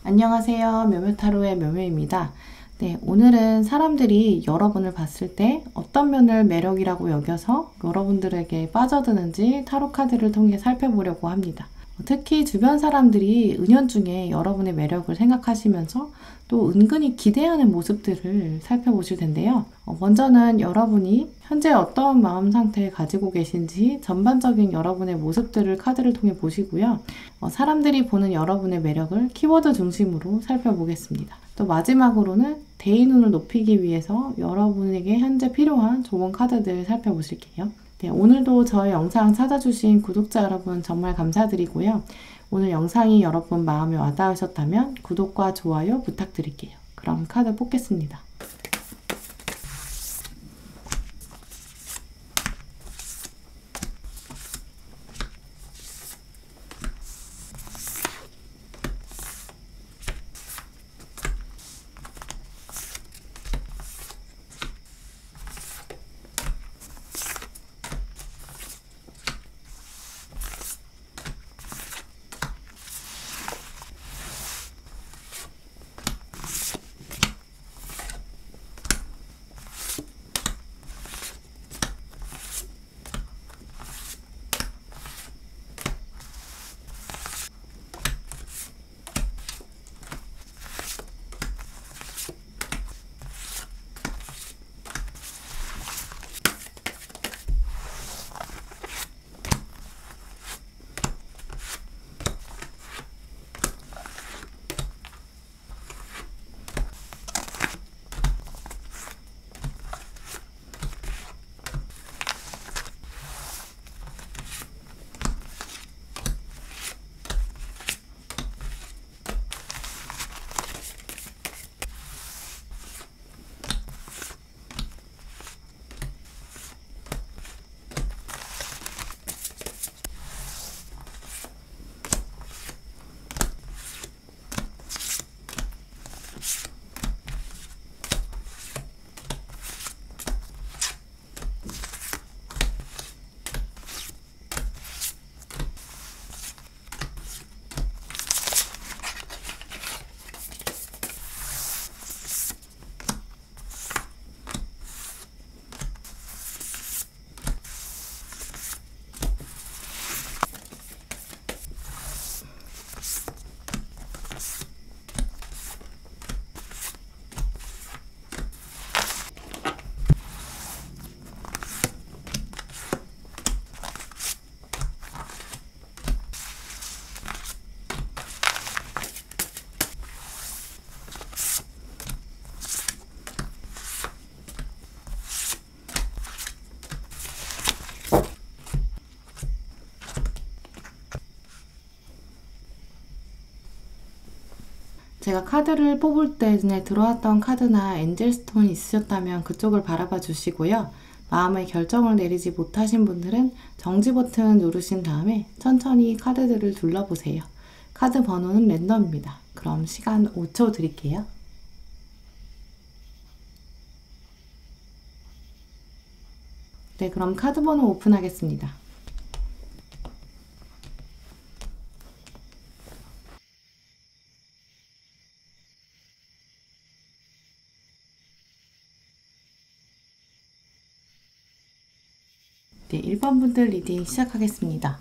안녕하세요. 묘묘타로의 묘묘입니다. 네, 오늘은 사람들이 여러분을 봤을 때 어떤 면을 매력이라고 여겨서 여러분들에게 빠져드는지 타로 카드를 통해 살펴보려고 합니다. 특히 주변 사람들이 은연중에 여러분의 매력을 생각하시면서 또 은근히 기대하는 모습들을 살펴보실 텐데요. 먼저는 여러분이 현재 어떤 마음 상태를 가지고 계신지 전반적인 여러분의 모습들을 카드를 통해 보시고요. 사람들이 보는 여러분의 매력을 키워드 중심으로 살펴보겠습니다. 또 마지막으로는 대인운을 높이기 위해서 여러분에게 현재 필요한 좋은 카드들을 살펴보실게요. 네, 오늘도 저의 영상 찾아주신 구독자 여러분 정말 감사드리고요. 오늘 영상이 여러분 마음에 와닿으셨다면 구독과 좋아요 부탁드릴게요. 그럼 카드 뽑겠습니다. 제가 카드를 뽑을 때 눈에 들어왔던 카드나 엔젤스톤이 있으셨다면 그쪽을 바라봐 주시고요. 마음의 결정을 내리지 못하신 분들은 정지 버튼 누르신 다음에 천천히 카드들을 둘러보세요. 카드 번호는 랜덤입니다. 그럼 시간 5초 드릴게요. 네, 그럼 카드 번호 오픈하겠습니다. 네, 1번 분들 리딩 시작하겠습니다.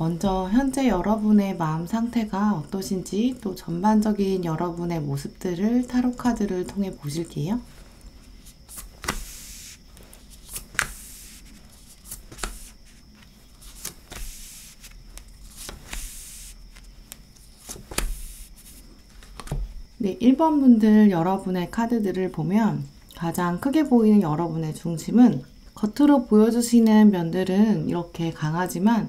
먼저 현재 여러분의 마음 상태가 어떠신지 또 전반적인 여러분의 모습들을 타로 카드를 통해 보실게요. 네, 1번 분들 여러분의 카드들을 보면 가장 크게 보이는 여러분의 중심은 겉으로 보여주시는 면들은 이렇게 강하지만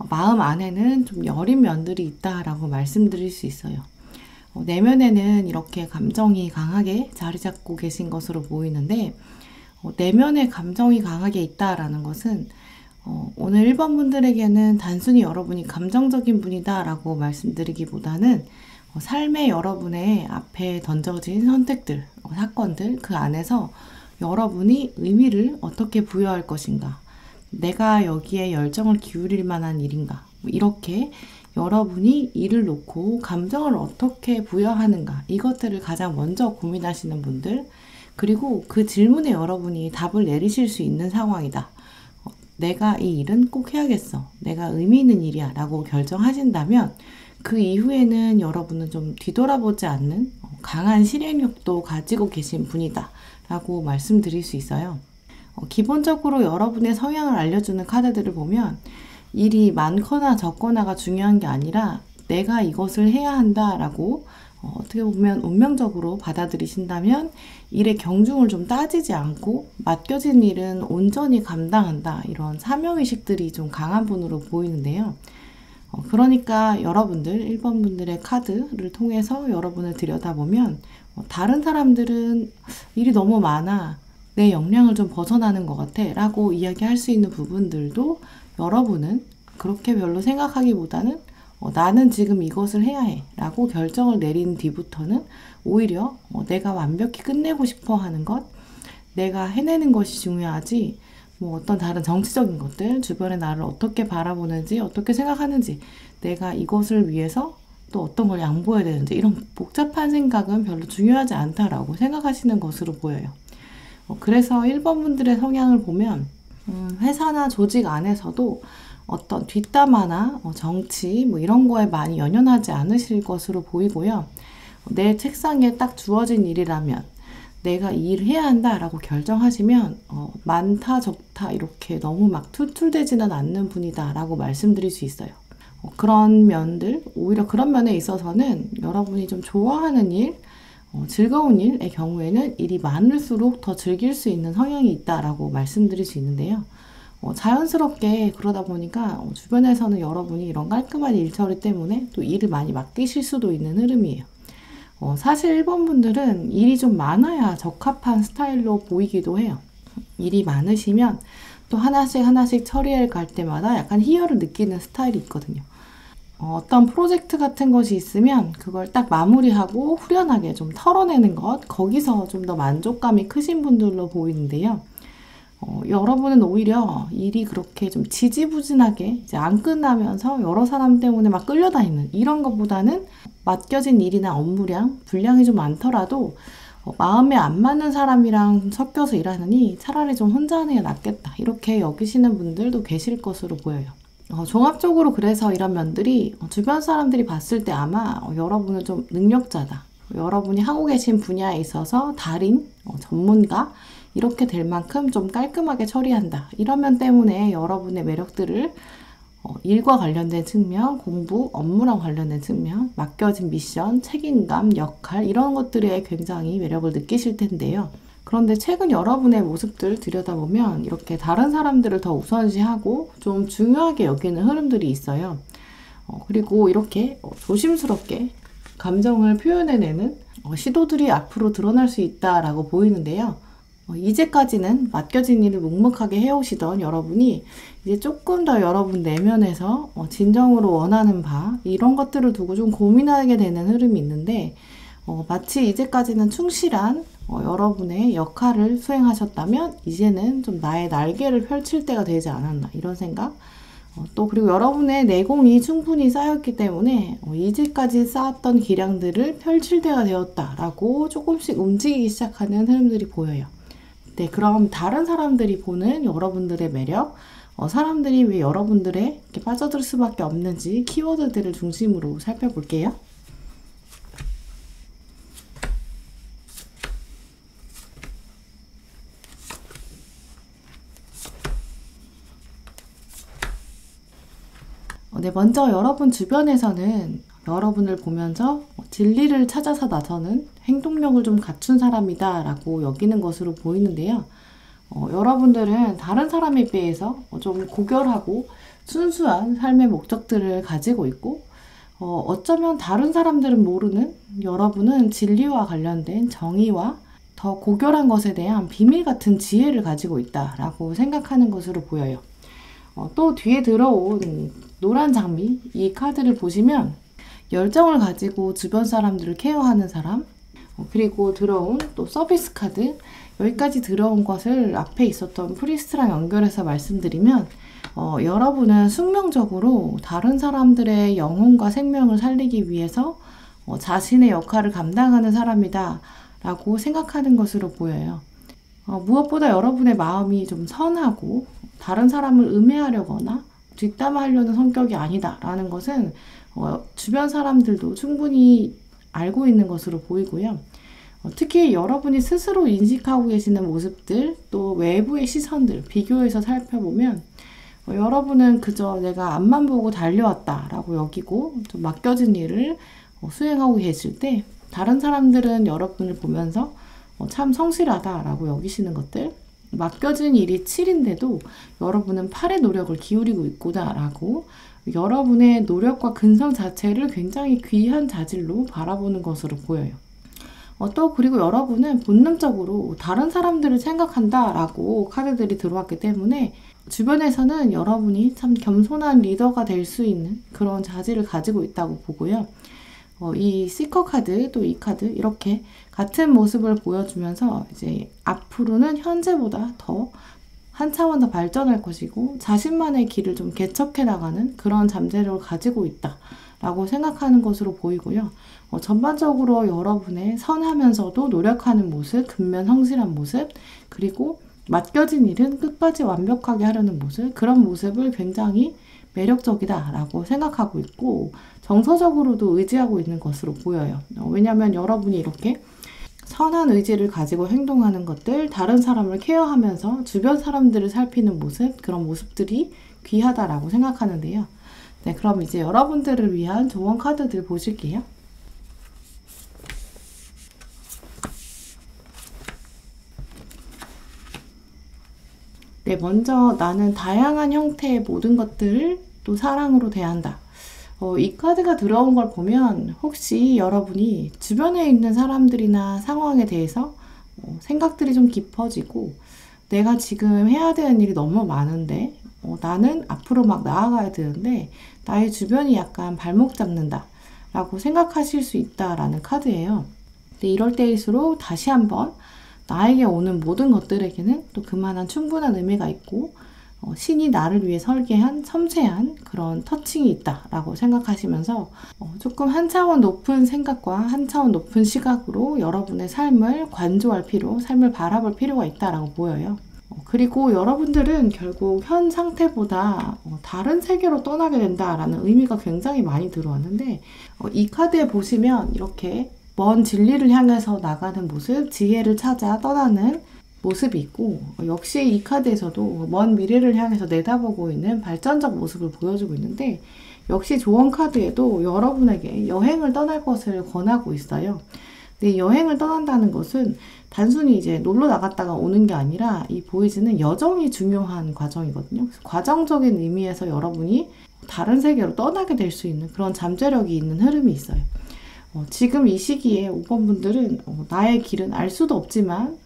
마음 안에는 좀 여린 면들이 있다라고 말씀드릴 수 있어요. 내면에는 이렇게 감정이 강하게 자리 잡고 계신 것으로 보이는데 내면에 감정이 강하게 있다라는 것은 오늘 1번 분들에게는 단순히 여러분이 감정적인 분이다 라고 말씀드리기보다는 삶의 여러분의 앞에 던져진 선택들, 사건들 그 안에서 여러분이 의미를 어떻게 부여할 것인가, 내가 여기에 열정을 기울일 만한 일인가, 이렇게 여러분이 일을 놓고 감정을 어떻게 부여하는가, 이것들을 가장 먼저 고민하시는 분들, 그리고 그 질문에 여러분이 답을 내리실 수 있는 상황이다. 내가 이 일은 꼭 해야겠어. 내가 의미 있는 일이야 라고 결정하신다면 그 이후에는 여러분은 좀 뒤돌아보지 않는 강한 실행력도 가지고 계신 분이다 라고 말씀드릴 수 있어요. 기본적으로 여러분의 성향을 알려주는 카드들을 보면 일이 많거나 적거나가 중요한 게 아니라 내가 이것을 해야 한다라고 어떻게 보면 운명적으로 받아들이신다면 일의 경중을 좀 따지지 않고 맡겨진 일은 온전히 감당한다, 이런 사명의식들이 좀 강한 분으로 보이는데요. 그러니까 여러분들 1번 분들의 카드를 통해서 여러분을 들여다보면 다른 사람들은 일이 너무 많아, 내 역량을 좀 벗어나는 것 같아 라고 이야기할 수 있는 부분들도 여러분은 그렇게 별로 생각하기보다는 나는 지금 이것을 해야 해 라고 결정을 내린 뒤부터는 오히려 내가 완벽히 끝내고 싶어 하는 것, 내가 해내는 것이 중요하지 어떤 다른 정치적인 것들, 주변의 나를 어떻게 바라보는지, 어떻게 생각하는지, 내가 이것을 위해서 또 어떤 걸 양보해야 되는지, 이런 복잡한 생각은 별로 중요하지 않다라고 생각하시는 것으로 보여요. 그래서 1번 분들의 성향을 보면 회사나 조직 안에서도 어떤 뒷담화나 정치 이런 거에 많이 연연하지 않으실 것으로 보이고요. 내 책상에 딱 주어진 일이라면 내가 이 일을 해야 한다라고 결정하시면 많다 적다 이렇게 너무 막 툴툴대지는 않는 분이다 라고 말씀드릴 수 있어요. 그런 면들, 오히려 그런 면에 있어서는 여러분이 좀 좋아하는 일, 즐거운 일의 경우에는 일이 많을수록 더 즐길 수 있는 성향이 있다라고 말씀드릴 수 있는데요. 자연스럽게 그러다 보니까 주변에서는 여러분이 이런 깔끔한 일 처리 때문에 또 일을 많이 맡기실 수도 있는 흐름이에요. 사실 1번 분들은 일이 좀 많아야 적합한 스타일로 보이기도 해요. 일이 많으시면 또 하나씩 처리해 갈 때마다 약간 희열을 느끼는 스타일이 있거든요. 어떤 프로젝트 같은 것이 있으면 그걸 딱 마무리하고 후련하게 좀 털어내는 것, 거기서 좀 더 만족감이 크신 분들로 보이는데요. 여러분은 오히려 일이 그렇게 좀 지지부진하게 이제 안 끝나면서 여러 사람 때문에 막 끌려다니는 이런 것보다는 맡겨진 일이나 업무량, 분량이 좀 많더라도 마음에 안 맞는 사람이랑 섞여서 일하느니 차라리 좀 혼자 하는 게 낫겠다, 이렇게 여기시는 분들도 계실 것으로 보여요. 종합적으로 그래서 이런 면들이 주변 사람들이 봤을 때 아마 여러분은 좀 능력자다, 여러분이 하고 계신 분야에 있어서 달인, 전문가 이렇게 될 만큼 좀 깔끔하게 처리한다, 이런 면 때문에 여러분의 매력들을 일과 관련된 측면, 공부, 업무랑 관련된 측면, 맡겨진 미션, 책임감, 역할 이런 것들에 굉장히 매력을 느끼실 텐데요. 그런데 최근 여러분의 모습들 들여다보면 이렇게 다른 사람들을 더 우선시하고 좀 중요하게 여기는 흐름들이 있어요. 그리고 이렇게 조심스럽게 감정을 표현해내는 시도들이 앞으로 드러날 수 있다라고 보이는데요. 이제까지는 맡겨진 일을 묵묵하게 해오시던 여러분이 이제 조금 더 여러분 내면에서 진정으로 원하는 바, 이런 것들을 두고 좀 고민하게 되는 흐름이 있는데 마치 이제까지는 충실한 여러분의 역할을 수행하셨다면 이제는 좀 나의 날개를 펼칠 때가 되지 않았나, 이런 생각. 또 그리고 여러분의 내공이 충분히 쌓였기 때문에 이제까지 쌓았던 기량들을 펼칠 때가 되었다라고 조금씩 움직이기 시작하는 흐름들이 보여요. 네, 그럼 다른 사람들이 보는 여러분들의 매력, 사람들이 왜 여러분들에 이렇게 빠져들 수밖에 없는지 키워드들을 중심으로 살펴볼게요. 네, 먼저 여러분 주변에서는 여러분을 보면서 진리를 찾아서 나서는 행동력을 좀 갖춘 사람이다 라고 여기는 것으로 보이는데요. 여러분들은 다른 사람에 비해서 좀 고결하고 순수한 삶의 목적들을 가지고 있고 어쩌면 다른 사람들은 모르는 여러분은 진리와 관련된 정의와 더 고결한 것에 대한 비밀 같은 지혜를 가지고 있다라고 생각하는 것으로 보여요. 또 뒤에 들어온 노란 장미, 이 카드를 보시면 열정을 가지고 주변 사람들을 케어하는 사람, 그리고 들어온 또 서비스 카드, 여기까지 들어온 것을 앞에 있었던 프리스트랑 연결해서 말씀드리면 여러분은 숙명적으로 다른 사람들의 영혼과 생명을 살리기 위해서 자신의 역할을 감당하는 사람이다 라고 생각하는 것으로 보여요. 무엇보다 여러분의 마음이 좀 선하고 다른 사람을 음해하려거나 뒷담화하려는 성격이 아니다 라는 것은 주변 사람들도 충분히 알고 있는 것으로 보이고요. 특히 여러분이 스스로 인식하고 계시는 모습들, 또 외부의 시선들 비교해서 살펴보면 여러분은 그저 내가 앞만 보고 달려왔다 라고 여기고 좀 맡겨진 일을 수행하고 계실 때, 다른 사람들은 여러분을 보면서 참 성실하다 라고 여기시는 것들, 맡겨진 일이 7인데도 여러분은 8의 노력을 기울이고 있구나 라고 여러분의 노력과 근성 자체를 굉장히 귀한 자질로 바라보는 것으로 보여요. 또 그리고 여러분은 본능적으로 다른 사람들을 생각한다 라고 카드들이 들어왔기 때문에 주변에서는 여러분이 참 겸손한 리더가 될 수 있는 그런 자질을 가지고 있다고 보고요. 이 시커 카드 또 이 카드 이렇게 같은 모습을 보여주면서 이제 앞으로는 현재보다 더 한 차원 더 발전할 것이고 자신만의 길을 좀 개척해 나가는 그런 잠재력을 가지고 있다 라고 생각하는 것으로 보이고요. 전반적으로 여러분의 선하면서도 노력하는 모습, 근면 성실한 모습, 그리고 맡겨진 일은 끝까지 완벽하게 하려는 모습, 그런 모습을 굉장히 매력적이다 라고 생각하고 있고 정서적으로도 의지하고 있는 것으로 보여요. 왜냐하면 여러분이 이렇게 선한 의지를 가지고 행동하는 것들, 다른 사람을 케어하면서 주변 사람들을 살피는 모습, 그런 모습들이 귀하다라고 생각하는데요. 네, 그럼 이제 여러분들을 위한 조언 카드들 보실게요. 네, 먼저 나는 다양한 형태의 모든 것들을 또 사랑으로 대한다. 이 카드가 들어온 걸 보면 혹시 여러분이 주변에 있는 사람들이나 상황에 대해서 생각들이 좀 깊어지고 내가 지금 해야 되는 일이 너무 많은데 나는 앞으로 막 나아가야 되는데 나의 주변이 약간 발목 잡는다 라고 생각하실 수 있다라는 카드예요. 근데 이럴 때일수록 다시 한번 나에게 오는 모든 것들에게는 또 그만한 충분한 의미가 있고 신이 나를 위해 설계한 섬세한 그런 터칭이 있다라고 생각하시면서 조금 한 차원 높은 생각과 한 차원 높은 시각으로 여러분의 삶을 관조할 삶을 바라볼 필요가 있다라고 보여요. 그리고 여러분들은 결국 현 상태보다 다른 세계로 떠나게 된다라는 의미가 굉장히 많이 들어왔는데 이 카드에 보시면 이렇게 먼 진리를 향해서 나가는 모습, 지혜를 찾아 떠나는 모습이 있고 역시 이 카드에서도 먼 미래를 향해서 내다보고 있는 발전적 모습을 보여주고 있는데 역시 조언 카드에도 여러분에게 여행을 떠날 것을 권하고 있어요. 근데 여행을 떠난다는 것은 단순히 이제 놀러 나갔다가 오는 게 아니라 이 보이즈는 여정이 중요한 과정이거든요. 그래서 과정적인 의미에서 여러분이 다른 세계로 떠나게 될 수 있는 그런 잠재력이 있는 흐름이 있어요. 지금 이 시기에 5번 분들은 나의 길은 알 수도 없지만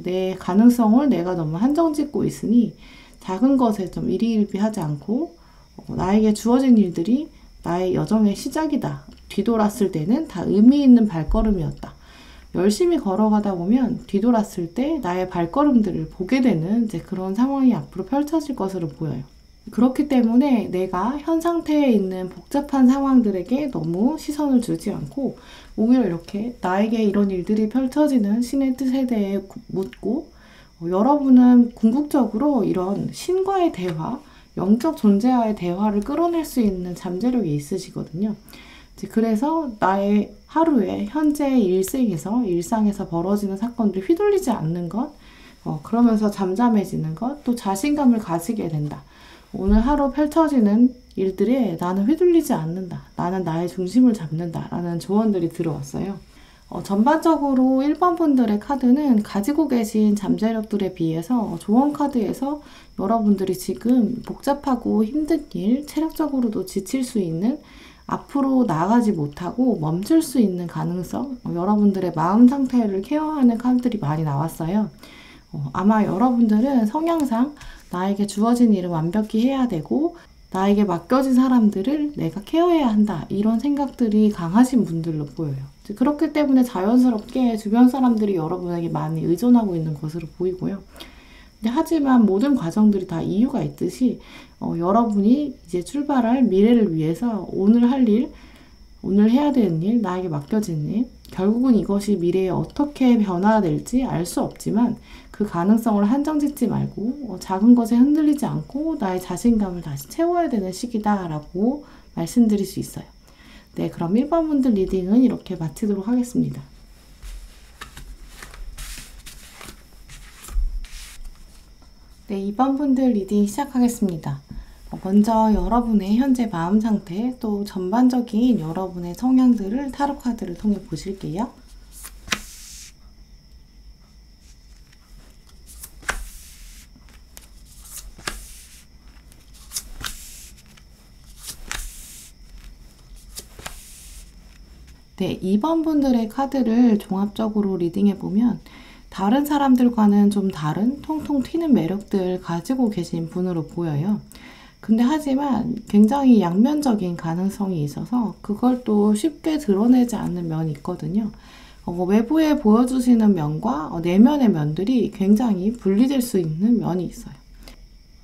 내 가능성을 내가 너무 한정짓고 있으니 작은 것에 좀 일희일비하지 않고 나에게 주어진 일들이 나의 여정의 시작이다. 뒤돌았을 때는 다 의미 있는 발걸음이었다. 열심히 걸어가다 보면 뒤돌았을 때 나의 발걸음들을 보게 되는 이제 그런 상황이 앞으로 펼쳐질 것으로 보여요. 그렇기 때문에 내가 현 상태에 있는 복잡한 상황들에게 너무 시선을 주지 않고 오히려 이렇게 나에게 이런 일들이 펼쳐지는 신의 뜻에 대해 묻고 여러분은 궁극적으로 이런 신과의 대화, 영적 존재와의 대화를 끌어낼 수 있는 잠재력이 있으시거든요. 그래서 나의 하루에 현재의 일상에서 벌어지는 사건들이 휘둘리지 않는 것, 그러면서 잠잠해지는 것, 또 자신감을 가지게 된다. 오늘 하루 펼쳐지는 일들에 나는 휘둘리지 않는다. 나는 나의 중심을 잡는다. 라는 조언들이 들어왔어요. 전반적으로 1번 분들의 카드는 가지고 계신 잠재력들에 비해서 조언 카드에서 여러분들이 지금 복잡하고 힘든 일, 체력적으로도 지칠 수 있는 앞으로 나아가지 못하고 멈출 수 있는 가능성, 여러분들의 마음 상태를 케어하는 카드들이 많이 나왔어요. 아마 여러분들은 성향상 나에게 주어진 일을 완벽히 해야 되고 나에게 맡겨진 사람들을 내가 케어해야 한다 이런 생각들이 강하신 분들로 보여요. 그렇기 때문에 자연스럽게 주변 사람들이 여러분에게 많이 의존하고 있는 것으로 보이고요. 하지만 모든 과정들이 다 이유가 있듯이 여러분이 이제 출발할 미래를 위해서 오늘 할 일, 오늘 해야 되는 일, 나에게 맡겨진 일, 결국은 이것이 미래에 어떻게 변화될지 알 수 없지만 그 가능성을 한정짓지 말고 작은 것에 흔들리지 않고 나의 자신감을 다시 채워야 되는 시기다라고 말씀드릴 수 있어요. 네, 그럼 1번 분들 리딩은 이렇게 마치도록 하겠습니다. 네, 2번 분들 리딩 시작하겠습니다. 먼저 여러분의 현재 마음 상태, 또 전반적인 여러분의 성향들을 타로 카드를 통해 보실게요. 네, 2번 분들의 카드를 종합적으로 리딩해보면 다른 사람들과는 좀 다른 통통 튀는 매력들 가지고 계신 분으로 보여요. 근데 하지만 굉장히 양면적인 가능성이 있어서 그걸 또 쉽게 드러내지 않는 면이 있거든요. 외부에 보여주시는 면과 내면의 면들이 굉장히 분리될 수 있는 면이 있어요.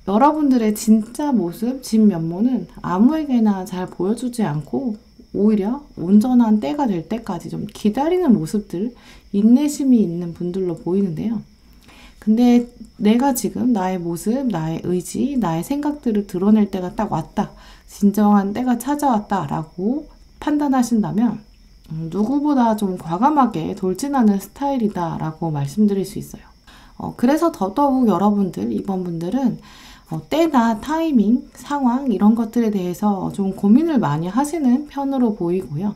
여러분들의 진짜 모습, 진면모는 아무에게나 잘 보여주지 않고 오히려 온전한 때가 될 때까지 좀 기다리는 모습들, 인내심이 있는 분들로 보이는데요. 근데 내가 지금 나의 모습, 나의 의지, 나의 생각들을 드러낼 때가 딱 왔다. 진정한 때가 찾아왔다 라고 판단하신다면 누구보다 좀 과감하게 돌진하는 스타일이다 라고 말씀드릴 수 있어요. 그래서 더더욱 여러분들, 이번 분들은 때나 타이밍, 상황 이런 것들에 대해서 좀 고민을 많이 하시는 편으로 보이고요.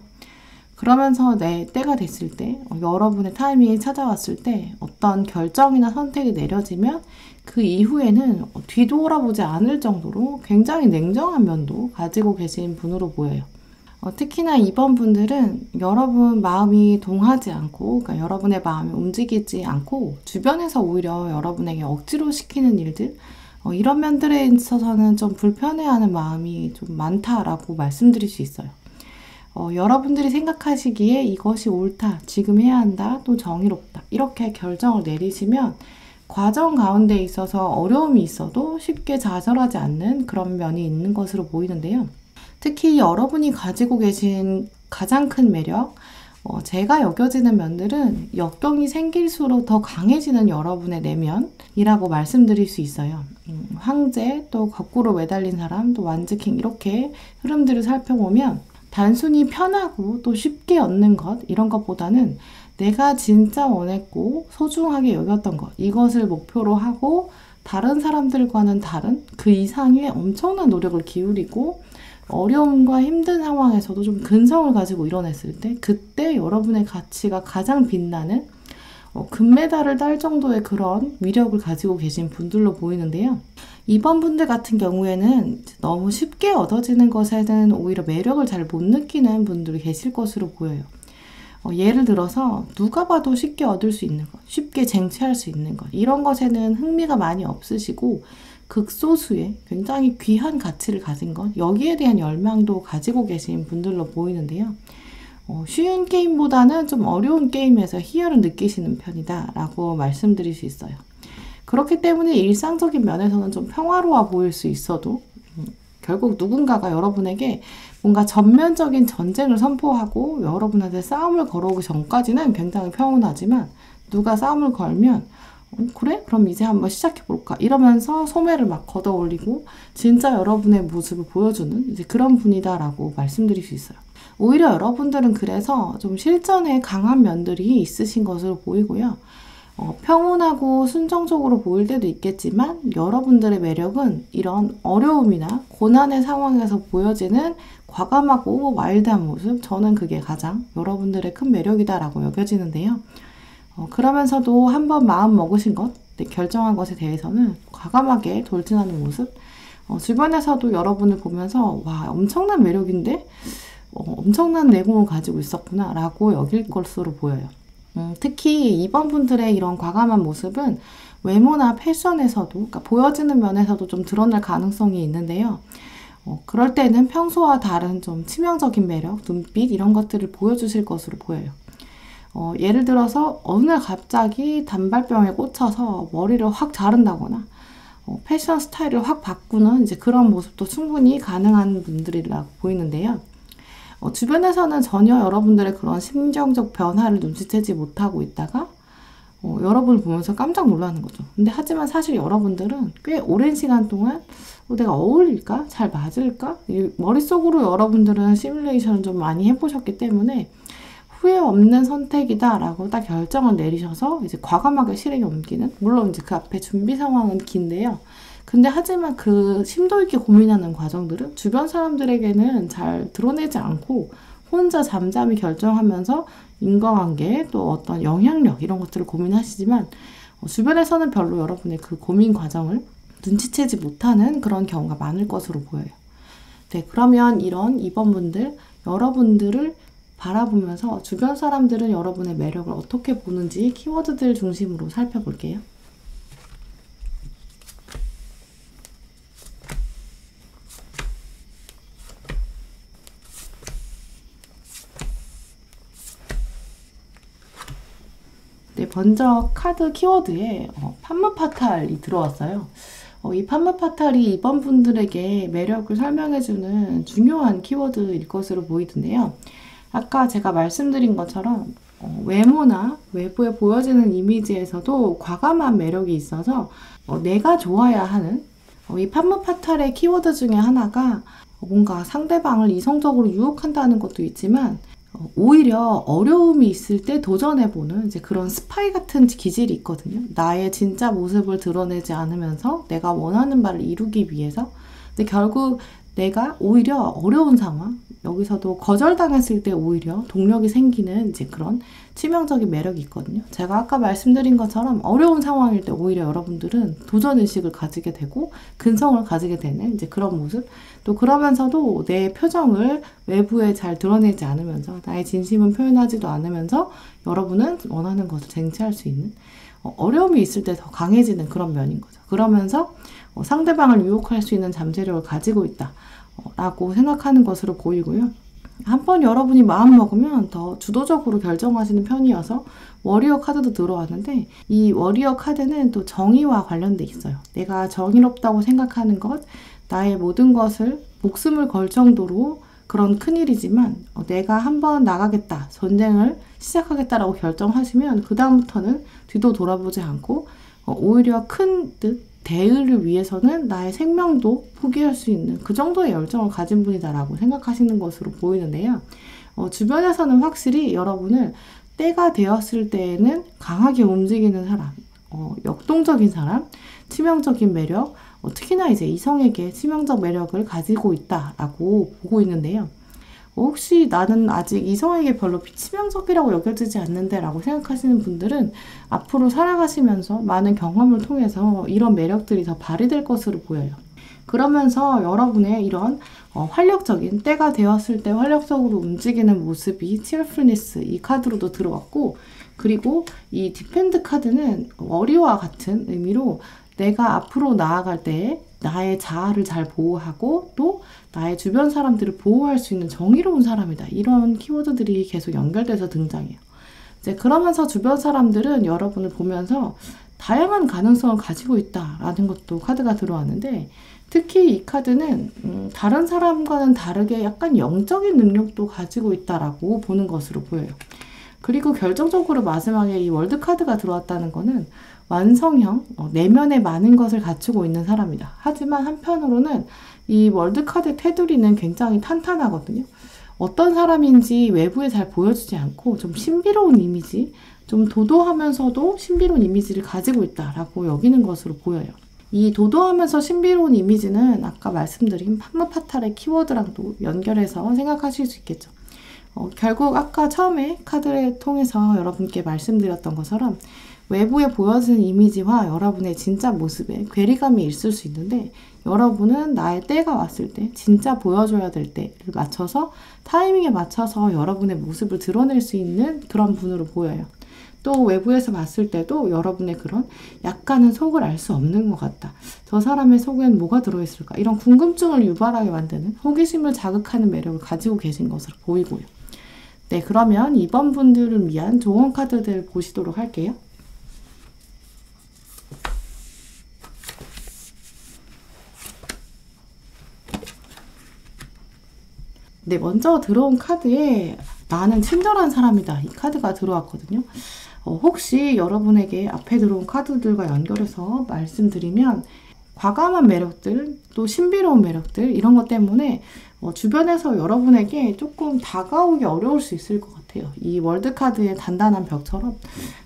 그러면서 때가 됐을 때, 여러분의 타이밍이 찾아왔을 때 어떤 결정이나 선택이 내려지면 그 이후에는 뒤돌아보지 않을 정도로 굉장히 냉정한 면도 가지고 계신 분으로 보여요. 특히나 이번 분들은 여러분 마음이 동하지 않고, 그러니까 여러분의 마음이 움직이지 않고 주변에서 오히려 여러분에게 억지로 시키는 일들, 이런 면들에 있어서는 좀 불편해하는 마음이 좀 많다라고 말씀드릴 수 있어요. 여러분들이 생각하시기에 이것이 옳다, 지금 해야 한다, 또 정의롭다 이렇게 결정을 내리시면 과정 가운데 있어서 어려움이 있어도 쉽게 좌절하지 않는 그런 면이 있는 것으로 보이는데요. 특히 여러분이 가지고 계신 가장 큰 매력, 제가 여겨지는 면들은 역경이 생길수록 더 강해지는 여러분의 내면이라고 말씀드릴 수 있어요. 황제, 또 거꾸로 매달린 사람, 또 완즈킹 이렇게 흐름들을 살펴보면 단순히 편하고 또 쉽게 얻는 것 이런 것보다는 내가 진짜 원했고 소중하게 여겼던 것 이것을 목표로 하고 다른 사람들과는 다른 그 이상의 엄청난 노력을 기울이고 어려움과 힘든 상황에서도 좀 근성을 가지고 일어났을 때 그때 여러분의 가치가 가장 빛나는 금메달을 딸 정도의 그런 위력을 가지고 계신 분들로 보이는데요. 이번 분들 같은 경우에는 너무 쉽게 얻어지는 것에는 오히려 매력을 잘 못 느끼는 분들이 계실 것으로 보여요. 예를 들어서 누가 봐도 쉽게 얻을 수 있는 것, 쉽게 쟁취할 수 있는 것 이런 것에는 흥미가 많이 없으시고 극소수의 굉장히 귀한 가치를 가진 것 여기에 대한 열망도 가지고 계신 분들로 보이는데요. 쉬운 게임보다는 좀 어려운 게임에서 희열을 느끼시는 편이다 라고 말씀드릴 수 있어요. 그렇기 때문에 일상적인 면에서는 좀 평화로워 보일 수 있어도 결국 누군가가 여러분에게 뭔가 전면적인 전쟁을 선포하고 여러분한테 싸움을 걸어오기 전까지는 굉장히 평온하지만 누가 싸움을 걸면 그래? 그럼 이제 한번 시작해볼까? 이러면서 소매를 막 걷어 올리고 진짜 여러분의 모습을 보여주는 이제 그런 분이다라고 말씀드릴 수 있어요. 오히려 여러분들은 그래서 좀 실전에 강한 면들이 있으신 것으로 보이고요. 평온하고 순정적으로 보일 때도 있겠지만 여러분들의 매력은 이런 어려움이나 고난의 상황에서 보여지는 과감하고 와일드한 모습 저는 그게 가장 여러분들의 큰 매력이다라고 여겨지는데요. 그러면서도 한번 마음 먹으신 것, 결정한 것에 대해서는 과감하게 돌진하는 모습 주변에서도 여러분을 보면서 와 엄청난 매력인데 엄청난 내공을 가지고 있었구나 라고 여길 것으로 보여요. 특히 이번 분들의 이런 과감한 모습은 외모나 패션에서도 그러니까 보여지는 면에서도 좀 드러날 가능성이 있는데요. 그럴 때는 평소와 다른 좀 치명적인 매력, 눈빛 이런 것들을 보여주실 것으로 보여요. 예를 들어서 어느 날 갑자기 단발병에 꽂혀서 머리를 확 자른다거나 패션 스타일을 확 바꾸는 이제 그런 모습도 충분히 가능한 분들이라고 보이는데요. 주변에서는 전혀 여러분들의 그런 심정적 변화를 눈치채지 못하고 있다가 여러분을 보면서 깜짝 놀라는 거죠. 근데 하지만 사실 여러분들은 꽤 오랜 시간 동안 내가 어울릴까? 잘 맞을까? 머릿속으로 여러분들은 시뮬레이션을 좀 많이 해보셨기 때문에 후회 없는 선택이다 라고 딱 결정을 내리셔서 이제 과감하게 실행에 옮기는, 물론 이제 그 앞에 준비 상황은 긴데요. 근데 하지만 그 심도 있게 고민하는 과정들은 주변 사람들에게는 잘 드러내지 않고 혼자 잠잠히 결정하면서 인과관계 또 어떤 영향력 이런 것들을 고민하시지만 주변에서는 별로 여러분의 그 고민 과정을 눈치채지 못하는 그런 경우가 많을 것으로 보여요. 네, 그러면 이런 2번 분들, 여러분들을 바라보면서 주변 사람들은 여러분의 매력을 어떻게 보는지 키워드들 중심으로 살펴볼게요. 네, 먼저 카드 키워드에 판무파탈이 들어왔어요. 이 판무파탈이 2번 분들에게 매력을 설명해주는 중요한 키워드일 것으로 보이던데요. 아까 제가 말씀드린 것처럼 외모나 외부에 보여지는 이미지에서도 과감한 매력이 있어서 내가 좋아야 하는 이 판무파탈의 키워드 중에 하나가 뭔가 상대방을 이성적으로 유혹한다는 것도 있지만 오히려 어려움이 있을 때 도전해보는 이제 그런 스파이 같은 기질이 있거든요. 나의 진짜 모습을 드러내지 않으면서 내가 원하는 바를 이루기 위해서. 근데 결국 내가 오히려 어려운 상황, 여기서도 거절당했을 때 오히려 동력이 생기는 이제 그런 치명적인 매력이 있거든요. 제가 아까 말씀드린 것처럼 어려운 상황일 때 오히려 여러분들은 도전의식을 가지게 되고 근성을 가지게 되는 이제 그런 모습. 또 그러면서도 내 표정을 외부에 잘 드러내지 않으면서 나의 진심은 표현하지도 않으면서 여러분은 원하는 것을 쟁취할 수 있는 어려움이 있을 때 더 강해지는 그런 면인 거죠. 그러면서 상대방을 유혹할 수 있는 잠재력을 가지고 있다 라고 생각하는 것으로 보이고요. 한번 여러분이 마음먹으면 더 주도적으로 결정하시는 편이어서 워리어 카드도 들어왔는데 이 워리어 카드는 또 정의와 관련돼 있어요. 내가 정의롭다고 생각하는 것, 나의 모든 것을 목숨을 걸 정도로 그런 큰일이지만 내가 한번 나가겠다, 전쟁을 시작하겠다라고 결정하시면 그 다음부터는 뒤도 돌아보지 않고 오히려 큰 뜻, 대의를 위해서는 나의 생명도 포기할 수 있는 그 정도의 열정을 가진 분이다라고 생각하시는 것으로 보이는데요. 주변에서는 확실히 여러분을 때가 되었을 때에는 강하게 움직이는 사람, 역동적인 사람, 치명적인 매력, 특히나 이제 이성에게 치명적 매력을 가지고 있다라고 보고 있는데요. 혹시 나는 아직 이성에게 별로 치명적이라고 여겨지지 않는데 라고 생각하시는 분들은 앞으로 살아가시면서 많은 경험을 통해서 이런 매력들이 더 발휘될 것으로 보여요. 그러면서 여러분의 이런 활력적인 때가 되었을 때 활력적으로 움직이는 모습이 cheerfulness 이 카드로도 들어왔고, 그리고 이 디펜드 카드는 워리어와 같은 의미로 내가 앞으로 나아갈 때 나의 자아를 잘 보호하고 또 나의 주변 사람들을 보호할 수 있는 정의로운 사람이다. 이런 키워드들이 계속 연결돼서 등장해요. 이제 그러면서 주변 사람들은 여러분을 보면서 다양한 가능성을 가지고 있다라는 것도 카드가 들어왔는데, 특히 이 카드는 다른 사람과는 다르게 약간 영적인 능력도 가지고 있다라고 보는 것으로 보여요. 그리고 결정적으로 마지막에 이 월드 카드가 들어왔다는 거는 완성형, 내면에 많은 것을 갖추고 있는 사람이다. 하지만 한편으로는 이 월드 카드 테두리는 굉장히 탄탄하거든요. 어떤 사람인지 외부에 잘 보여주지 않고 좀 신비로운 이미지, 좀 도도하면서도 신비로운 이미지를 가지고 있다라고 여기는 것으로 보여요. 이 도도하면서 신비로운 이미지는 아까 말씀드린 판무파탈의 키워드랑도 연결해서 생각하실 수 있겠죠. 결국 아까 처음에 카드를 통해서 여러분께 말씀드렸던 것처럼 외부에 보여지는 이미지와 여러분의 진짜 모습에 괴리감이 있을 수 있는데, 여러분은 나의 때가 왔을 때 진짜 보여줘야 될 때를 맞춰서 타이밍에 맞춰서 여러분의 모습을 드러낼 수 있는 그런 분으로 보여요. 또 외부에서 봤을 때도 여러분의 그런 약간은 속을 알 수 없는 것 같다, 저 사람의 속엔 뭐가 들어있을까, 이런 궁금증을 유발하게 만드는 호기심을 자극하는 매력을 가지고 계신 것으로 보이고요. 네, 그러면 이번 분들을 위한 조언 카드들 보시도록 할게요. 네, 먼저 들어온 카드에 나는 친절한 사람이다, 이 카드가 들어왔거든요. 혹시 여러분에게 앞에 들어온 카드들과 연결해서 말씀드리면 과감한 매력들, 또 신비로운 매력들, 이런 것 때문에 주변에서 여러분에게 조금 다가오기 어려울 수 있을 것 같아요. 이 월드카드의 단단한 벽처럼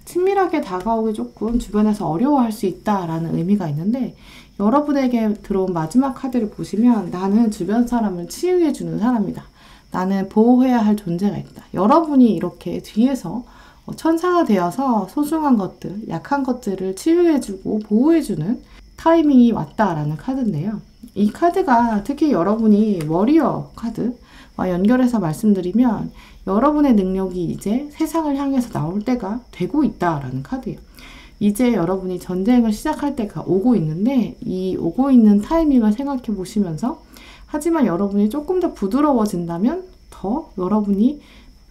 친밀하게 다가오기 조금 주변에서 어려워할 수 있다라는 의미가 있는데, 여러분에게 들어온 마지막 카드를 보시면 나는 주변 사람을 치유해주는 사람이다. 나는 보호해야 할 존재가 있다. 여러분이 이렇게 뒤에서 천사가 되어서 소중한 것들, 약한 것들을 치유해주고 보호해주는 타이밍이 왔다라는 카드인데요. 이 카드가 특히 여러분이 워리어 카드와 연결해서 말씀드리면 여러분의 능력이 이제 세상을 향해서 나올 때가 되고 있다라는 카드예요. 이제 여러분이 전쟁을 시작할 때가 오고 있는데, 이 오고 있는 타이밍을 생각해 보시면서, 하지만 여러분이 조금 더 부드러워진다면 더 여러분의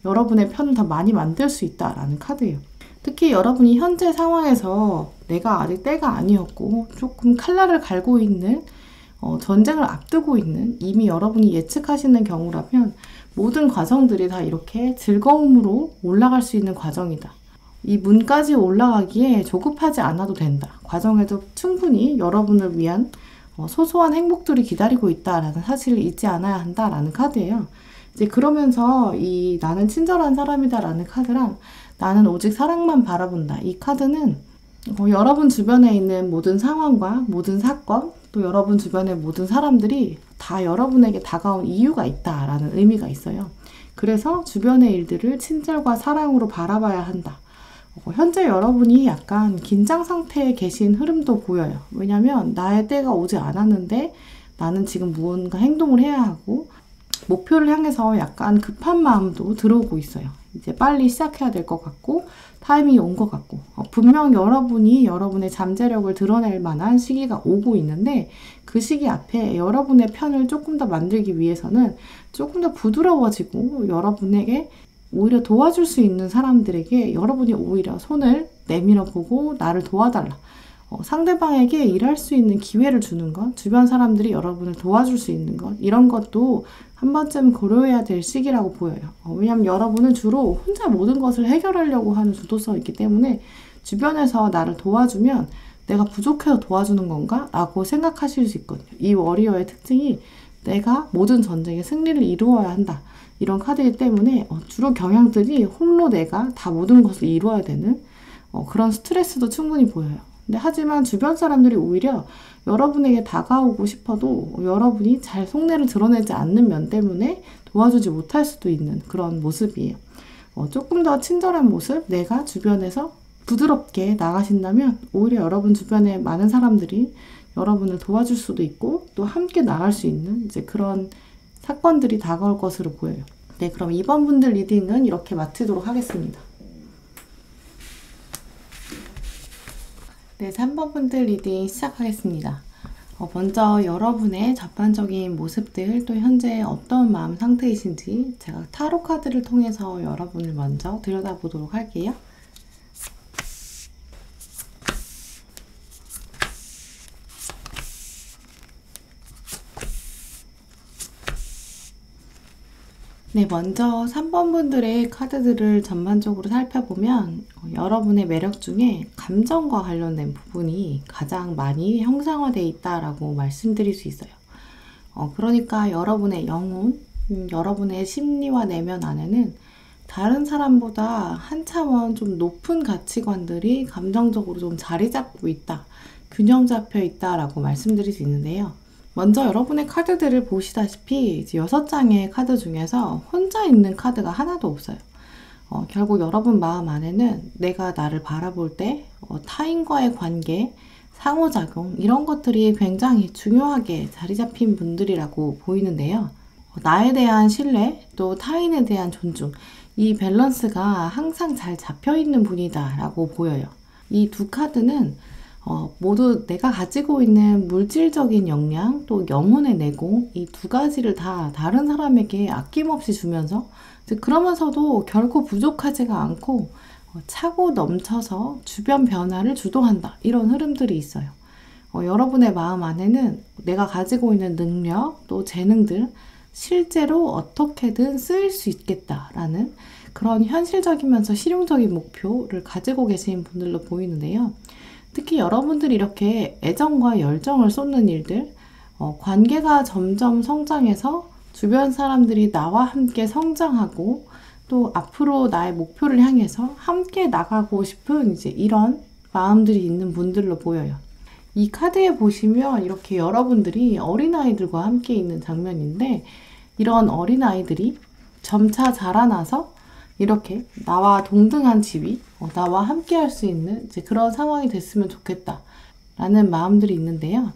편을 더 많이 만들 수 있다라는 카드예요. 특히 여러분이 현재 상황에서 내가 아직 때가 아니었고 조금 칼날을 갈고 있는, 전쟁을 앞두고 있는, 이미 여러분이 예측하시는 경우라면 모든 과정들이 다 이렇게 즐거움으로 올라갈 수 있는 과정이다. 이 문까지 올라가기에 조급하지 않아도 된다. 과정에도 충분히 여러분을 위한 소소한 행복들이 기다리고 있다라는 사실을 잊지 않아야 한다라는 카드예요. 이제 그러면서 이 나는 친절한 사람이다라는 카드랑 나는 오직 사랑만 바라본다, 이 카드는 여러분 주변에 있는 모든 상황과 모든 사건, 또 여러분 주변의 모든 사람들이 다 여러분에게 다가온 이유가 있다라는 의미가 있어요. 그래서 주변의 일들을 친절과 사랑으로 바라봐야 한다. 현재 여러분이 약간 긴장 상태에 계신 흐름도 보여요. 왜냐면 나의 때가 오지 않았는데 나는 지금 무언가 행동을 해야 하고 목표를 향해서 약간 급한 마음도 들어오고 있어요. 이제 빨리 시작해야 될 것 같고 타이밍이 온 것 같고, 분명 여러분이 여러분의 잠재력을 드러낼 만한 시기가 오고 있는데, 그 시기 앞에 여러분의 편을 조금 더 만들기 위해서는 조금 더 부드러워지고 여러분에게 오히려 도와줄 수 있는 사람들에게 여러분이 오히려 손을 내밀어 보고 나를 도와달라, 상대방에게 일할 수 있는 기회를 주는 것, 주변 사람들이 여러분을 도와줄 수 있는 것, 이런 것도 한 번쯤 고려해야 될 시기라고 보여요. 왜냐하면 여러분은 주로 혼자 모든 것을 해결하려고 하는 주도성이 있기 때문에 주변에서 나를 도와주면 내가 부족해서 도와주는 건가? 라고 생각하실 수 있거든요. 이 워리어의 특징이 내가 모든 전쟁의 승리를 이루어야 한다, 이런 카드이기 때문에 주로 경향들이 홀로 내가 다 모든 것을 이루어야 되는 그런 스트레스도 충분히 보여요. 근데 하지만 주변 사람들이 오히려 여러분에게 다가오고 싶어도 여러분이 잘 속내를 드러내지 않는 면 때문에 도와주지 못할 수도 있는 그런 모습이에요. 조금 더 친절한 모습, 내가 주변에서 부드럽게 나가신다면 오히려 여러분 주변에 많은 사람들이 여러분을 도와줄 수도 있고 또 함께 나갈 수 있는 이제 그런 사건들이 다가올 것으로 보여요. 네, 그럼 이번 분들 리딩은 이렇게 마치도록 하겠습니다. 네, 3번 분들 리딩 시작하겠습니다. 먼저 여러분의 전반적인 모습들, 또 현재 어떤 마음 상태이신지 제가 타로 카드를 통해서 여러분을 먼저 들여다보도록 할게요. 네, 먼저 3번 분들의 카드들을 전반적으로 살펴보면 여러분의 매력 중에 감정과 관련된 부분이 가장 많이 형상화되어 있다라고 말씀드릴 수 있어요. 그러니까 여러분의 영혼, 여러분의 심리와 내면 안에는 다른 사람보다 한 차원 좀 높은 가치관들이 감정적으로 좀 자리 잡고 있다, 균형 잡혀 있다라고 말씀드릴 수 있는데요. 먼저 여러분의 카드들을 보시다시피 이제 6장의 카드 중에서 혼자 있는 카드가 하나도 없어요. 결국 여러분 마음 안에는 내가 나를 바라볼 때 타인과의 관계, 상호작용, 이런 것들이 굉장히 중요하게 자리 잡힌 분들이라고 보이는데요. 나에 대한 신뢰, 또 타인에 대한 존중, 이 밸런스가 항상 잘 잡혀 있는 분이다 라고 보여요. 이 두 카드는 모두 내가 가지고 있는 물질적인 역량 또 영혼의 내공 이 두 가지를 다 다른 사람에게 아낌없이 주면서 그러면서도 결코 부족하지가 않고 차고 넘쳐서 주변 변화를 주도한다. 이런 흐름들이 있어요. 여러분의 마음 안에는 내가 가지고 있는 능력 또 재능들 실제로 어떻게든 쓰일 수 있겠다라는 그런 현실적이면서 실용적인 목표를 가지고 계신 분들로 보이는데요. 특히 여러분들이 이렇게 애정과 열정을 쏟는 일들, 관계가 점점 성장해서 주변 사람들이 나와 함께 성장하고 또 앞으로 나의 목표를 향해서 함께 나가고 싶은 이제 이런 마음들이 있는 분들로 보여요. 이 카드에 보시면 이렇게 여러분들이 어린아이들과 함께 있는 장면인데 이런 어린아이들이 점차 자라나서 이렇게 나와 동등한 지위, 나와 함께 할 수 있는 이제 그런 상황이 됐으면 좋겠다 라는 마음들이 있는데요.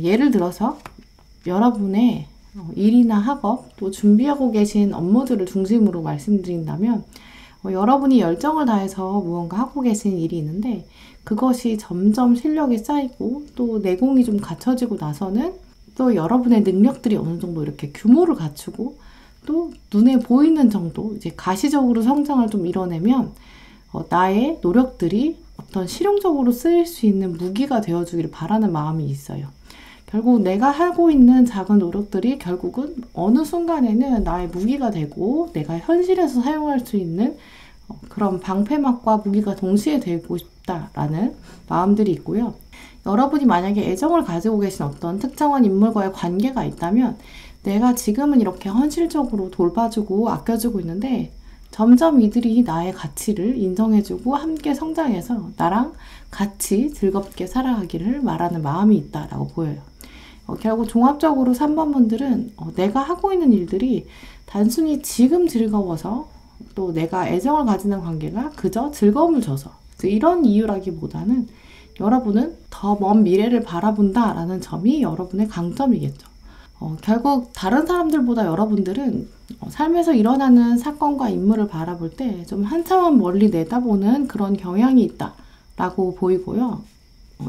예를 들어서 여러분의 일이나 학업 또 준비하고 계신 업무들을 중심으로 말씀드린다면 여러분이 열정을 다해서 무언가 하고 계신 일이 있는데 그것이 점점 실력이 쌓이고 또 내공이 좀 갖춰지고 나서는 또 여러분의 능력들이 어느 정도 이렇게 규모를 갖추고 또 눈에 보이는 정도 이제 가시적으로 성장을 좀 이뤄내면 나의 노력들이 어떤 실용적으로 쓰일 수 있는 무기가 되어주기를 바라는 마음이 있어요. 결국 내가 하고 있는 작은 노력들이 결국은 어느 순간에는 나의 무기가 되고 내가 현실에서 사용할 수 있는 그런 방패막과 무기가 동시에 되고 싶다라는 마음들이 있고요. 여러분이 만약에 애정을 가지고 계신 어떤 특정한 인물과의 관계가 있다면 내가 지금은 이렇게 헌실적으로 돌봐주고 아껴주고 있는데 점점 이들이 나의 가치를 인정해주고 함께 성장해서 나랑 같이 즐겁게 살아가기를 바라는 마음이 있다라고 보여요. 결국 종합적으로 3번 분들은 내가 하고 있는 일들이 단순히 지금 즐거워서 또 내가 애정을 가지는 관계가 그저 즐거움을 줘서 이런 이유라기보다는 여러분은 더 먼 미래를 바라본다라는 점이 여러분의 강점이겠죠. 결국 다른 사람들보다 여러분들은 삶에서 일어나는 사건과 인물을 바라볼 때 좀 한참은 멀리 내다보는 그런 경향이 있다라고 보이고요.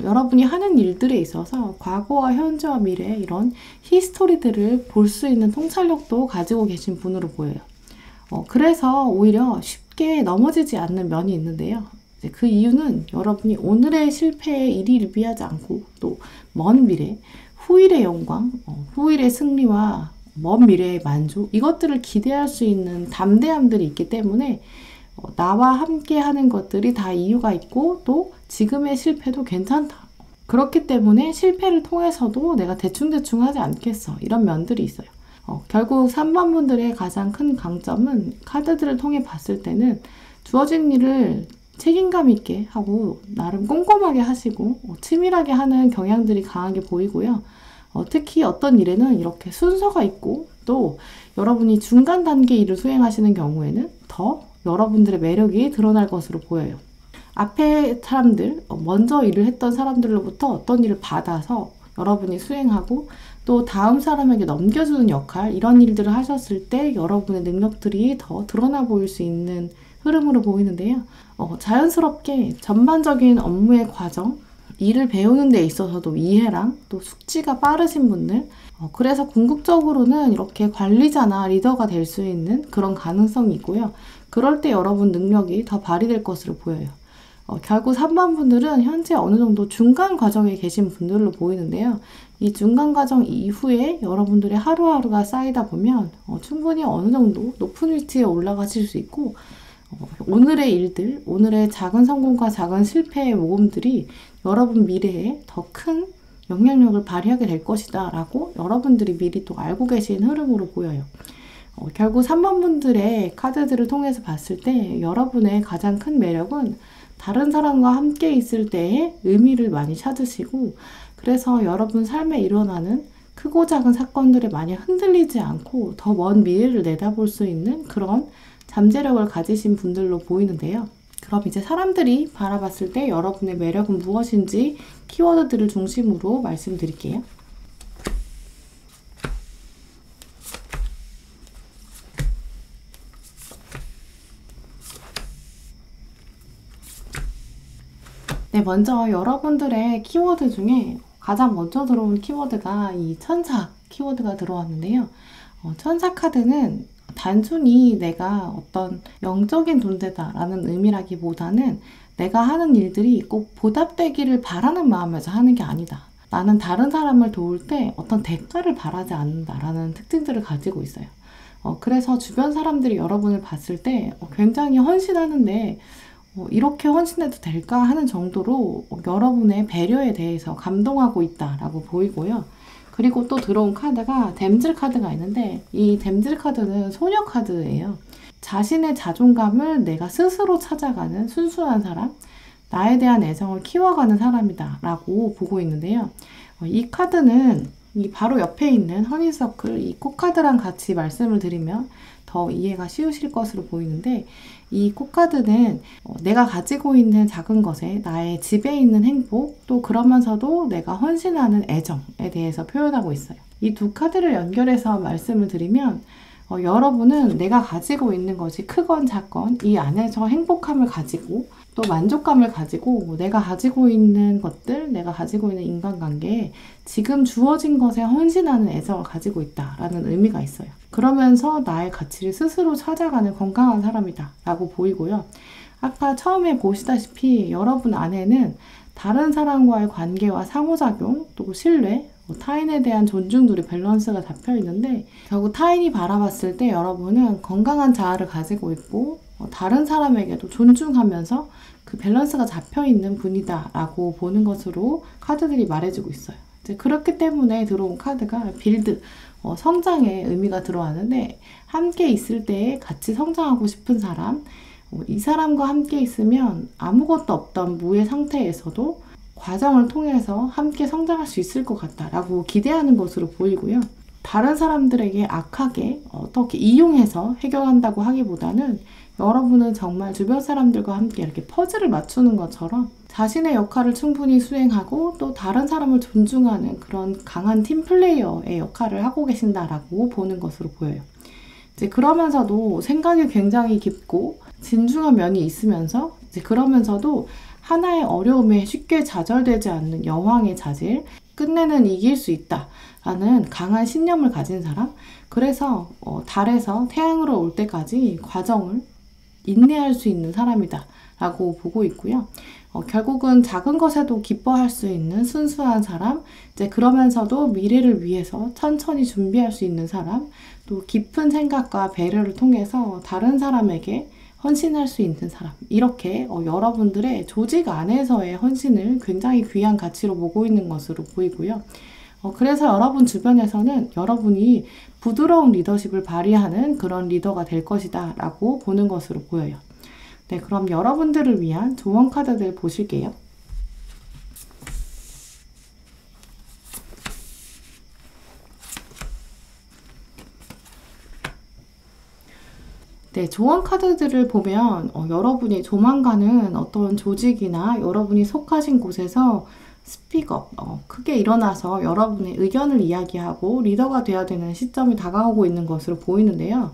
여러분이 하는 일들에 있어서 과거와 현재와 미래 이런 히스토리들을 볼 수 있는 통찰력도 가지고 계신 분으로 보여요. 그래서 오히려 쉽게 넘어지지 않는 면이 있는데요. 그 이유는 여러분이 오늘의 실패에 일희일비하지 않고 또 먼 미래, 후일의 영광, 후일의 승리와 먼 미래의 만족 이것들을 기대할 수 있는 담대함들이 있기 때문에 나와 함께 하는 것들이 다 이유가 있고 또 지금의 실패도 괜찮다. 그렇기 때문에 실패를 통해서도 내가 대충대충 하지 않겠어. 이런 면들이 있어요. 결국 3번 분들의 가장 큰 강점은 카드들을 통해 봤을 때는 주어진 일을 책임감 있게 하고 나름 꼼꼼하게 하시고 치밀하게 하는 경향들이 강하게 보이고요. 특히 어떤 일에는 이렇게 순서가 있고 또 여러분이 중간 단계 일을 수행하시는 경우에는 더 여러분들의 매력이 드러날 것으로 보여요. 앞에 사람들, 먼저 일을 했던 사람들로부터 어떤 일을 받아서 여러분이 수행하고 또 다음 사람에게 넘겨주는 역할 이런 일들을 하셨을 때 여러분의 능력들이 더 드러나 보일 수 있는 흐름으로 보이는데요. 자연스럽게 전반적인 업무의 과정, 일을 배우는 데 있어서도 이해랑 또 숙지가 빠르신 분들, 그래서 궁극적으로는 이렇게 관리자나 리더가 될 수 있는 그런 가능성이 있고요. 그럴 때 여러분 능력이 더 발휘될 것으로 보여요. 결국 3번 분들은 현재 어느 정도 중간 과정에 계신 분들로 보이는데요. 이 중간 과정 이후에 여러분들의 하루하루가 쌓이다 보면 충분히 어느 정도 높은 위치에 올라가실 수 있고 오늘의 일들, 오늘의 작은 성공과 작은 실패의 모험들이 여러분 미래에 더 큰 영향력을 발휘하게 될 것이다 라고 여러분들이 미리 또 알고 계신 흐름으로 보여요. 결국 3번 분들의 카드들을 통해서 봤을 때 여러분의 가장 큰 매력은 다른 사람과 함께 있을 때의 의미를 많이 찾으시고 그래서 여러분 삶에 일어나는 크고 작은 사건들에 많이 흔들리지 않고 더 먼 미래를 내다볼 수 있는 그런 잠재력을 가지신 분들로 보이는데요. 그럼 이제 사람들이 바라봤을 때 여러분의 매력은 무엇인지 키워드들을 중심으로 말씀드릴게요. 네, 먼저 여러분들의 키워드 중에 가장 먼저 들어온 키워드가 이 천사 키워드가 들어왔는데요. 천사 카드는 단순히 내가 어떤 영적인 존재다라는 의미라기보다는 내가 하는 일들이 꼭 보답되기를 바라는 마음에서 하는 게 아니다. 나는 다른 사람을 도울 때 어떤 대가를 바라지 않는다라는 특징들을 가지고 있어요. 그래서 주변 사람들이 여러분을 봤을 때 굉장히 헌신하는데 이렇게 헌신해도 될까 하는 정도로 여러분의 배려에 대해서 감동하고 있다라고 보이고요. 그리고 또 들어온 카드가 댐즐 카드가 있는데 이 댐즐 카드는 소녀 카드예요. 자신의 자존감을 내가 스스로 찾아가는 순수한 사람, 나에 대한 애정을 키워가는 사람이다 라고 보고 있는데요. 이 카드는 이 바로 옆에 있는 허니서클 이 꽃카드랑 같이 말씀을 드리면 더 이해가 쉬우실 것으로 보이는데, 이 꽃카드는 내가 가지고 있는 작은 것에 나의 집에 있는 행복, 또 그러면서도 내가 헌신하는 애정에 대해서 표현하고 있어요. 이 두 카드를 연결해서 말씀을 드리면 여러분은 내가 가지고 있는 것이 크건 작건 이 안에서 행복함을 가지고 또 만족감을 가지고 내가 가지고 있는 것들, 내가 가지고 있는 인간관계에 지금 주어진 것에 헌신하는 애정을 가지고 있다라는 의미가 있어요. 그러면서 나의 가치를 스스로 찾아가는 건강한 사람이다 라고 보이고요. 아까 처음에 보시다시피 여러분 안에는 다른 사람과의 관계와 상호작용, 또 신뢰, 타인에 대한 존중들이 밸런스가 잡혀 있는데, 결국 타인이 바라봤을 때 여러분은 건강한 자아를 가지고 있고 다른 사람에게도 존중하면서 그 밸런스가 잡혀 있는 분이다 라고 보는 것으로 카드들이 말해주고 있어요. 이제 그렇기 때문에 들어온 카드가 빌드, 성장의 의미가 들어왔는데, 함께 있을 때 같이 성장하고 싶은 사람, 이 사람과 함께 있으면 아무것도 없던 무의 상태에서도 과정을 통해서 함께 성장할 수 있을 것 같다라고 기대하는 것으로 보이고요. 다른 사람들에게 악하게 어떻게 이용해서 해결한다고 하기보다는 여러분은 정말 주변 사람들과 함께 이렇게 퍼즐을 맞추는 것처럼 자신의 역할을 충분히 수행하고 또 다른 사람을 존중하는 그런 강한 팀 플레이어의 역할을 하고 계신다라고 보는 것으로 보여요. 이제 그러면서도 생각이 굉장히 깊고 진중한 면이 있으면서 이제 그러면서도 하나의 어려움에 쉽게 좌절되지 않는 여왕의 자질, 끝내는 이길 수 있다 라는 강한 신념을 가진 사람, 그래서 달에서 태양으로 올 때까지 과정을 인내할 수 있는 사람이다 라고 보고 있고요. 결국은 작은 것에도 기뻐할 수 있는 순수한 사람, 이제 그러면서도 미래를 위해서 천천히 준비할 수 있는 사람, 또 깊은 생각과 배려를 통해서 다른 사람에게 헌신할 수 있는 사람, 이렇게 여러분들의 조직 안에서의 헌신을 굉장히 귀한 가치로 보고 있는 것으로 보이고요. 그래서 여러분 주변에서는 여러분이 부드러운 리더십을 발휘하는 그런 리더가 될 것이다 라고 보는 것으로 보여요. 네, 그럼 여러분들을 위한 조언 카드들 보실게요. 네, 조언 카드들을 보면 여러분이 조만간은 어떤 조직이나 여러분이 속하신 곳에서 스픽업, 크게 일어나서 여러분의 의견을 이야기하고 리더가 되어야 되는 시점이 다가오고 있는 것으로 보이는데요.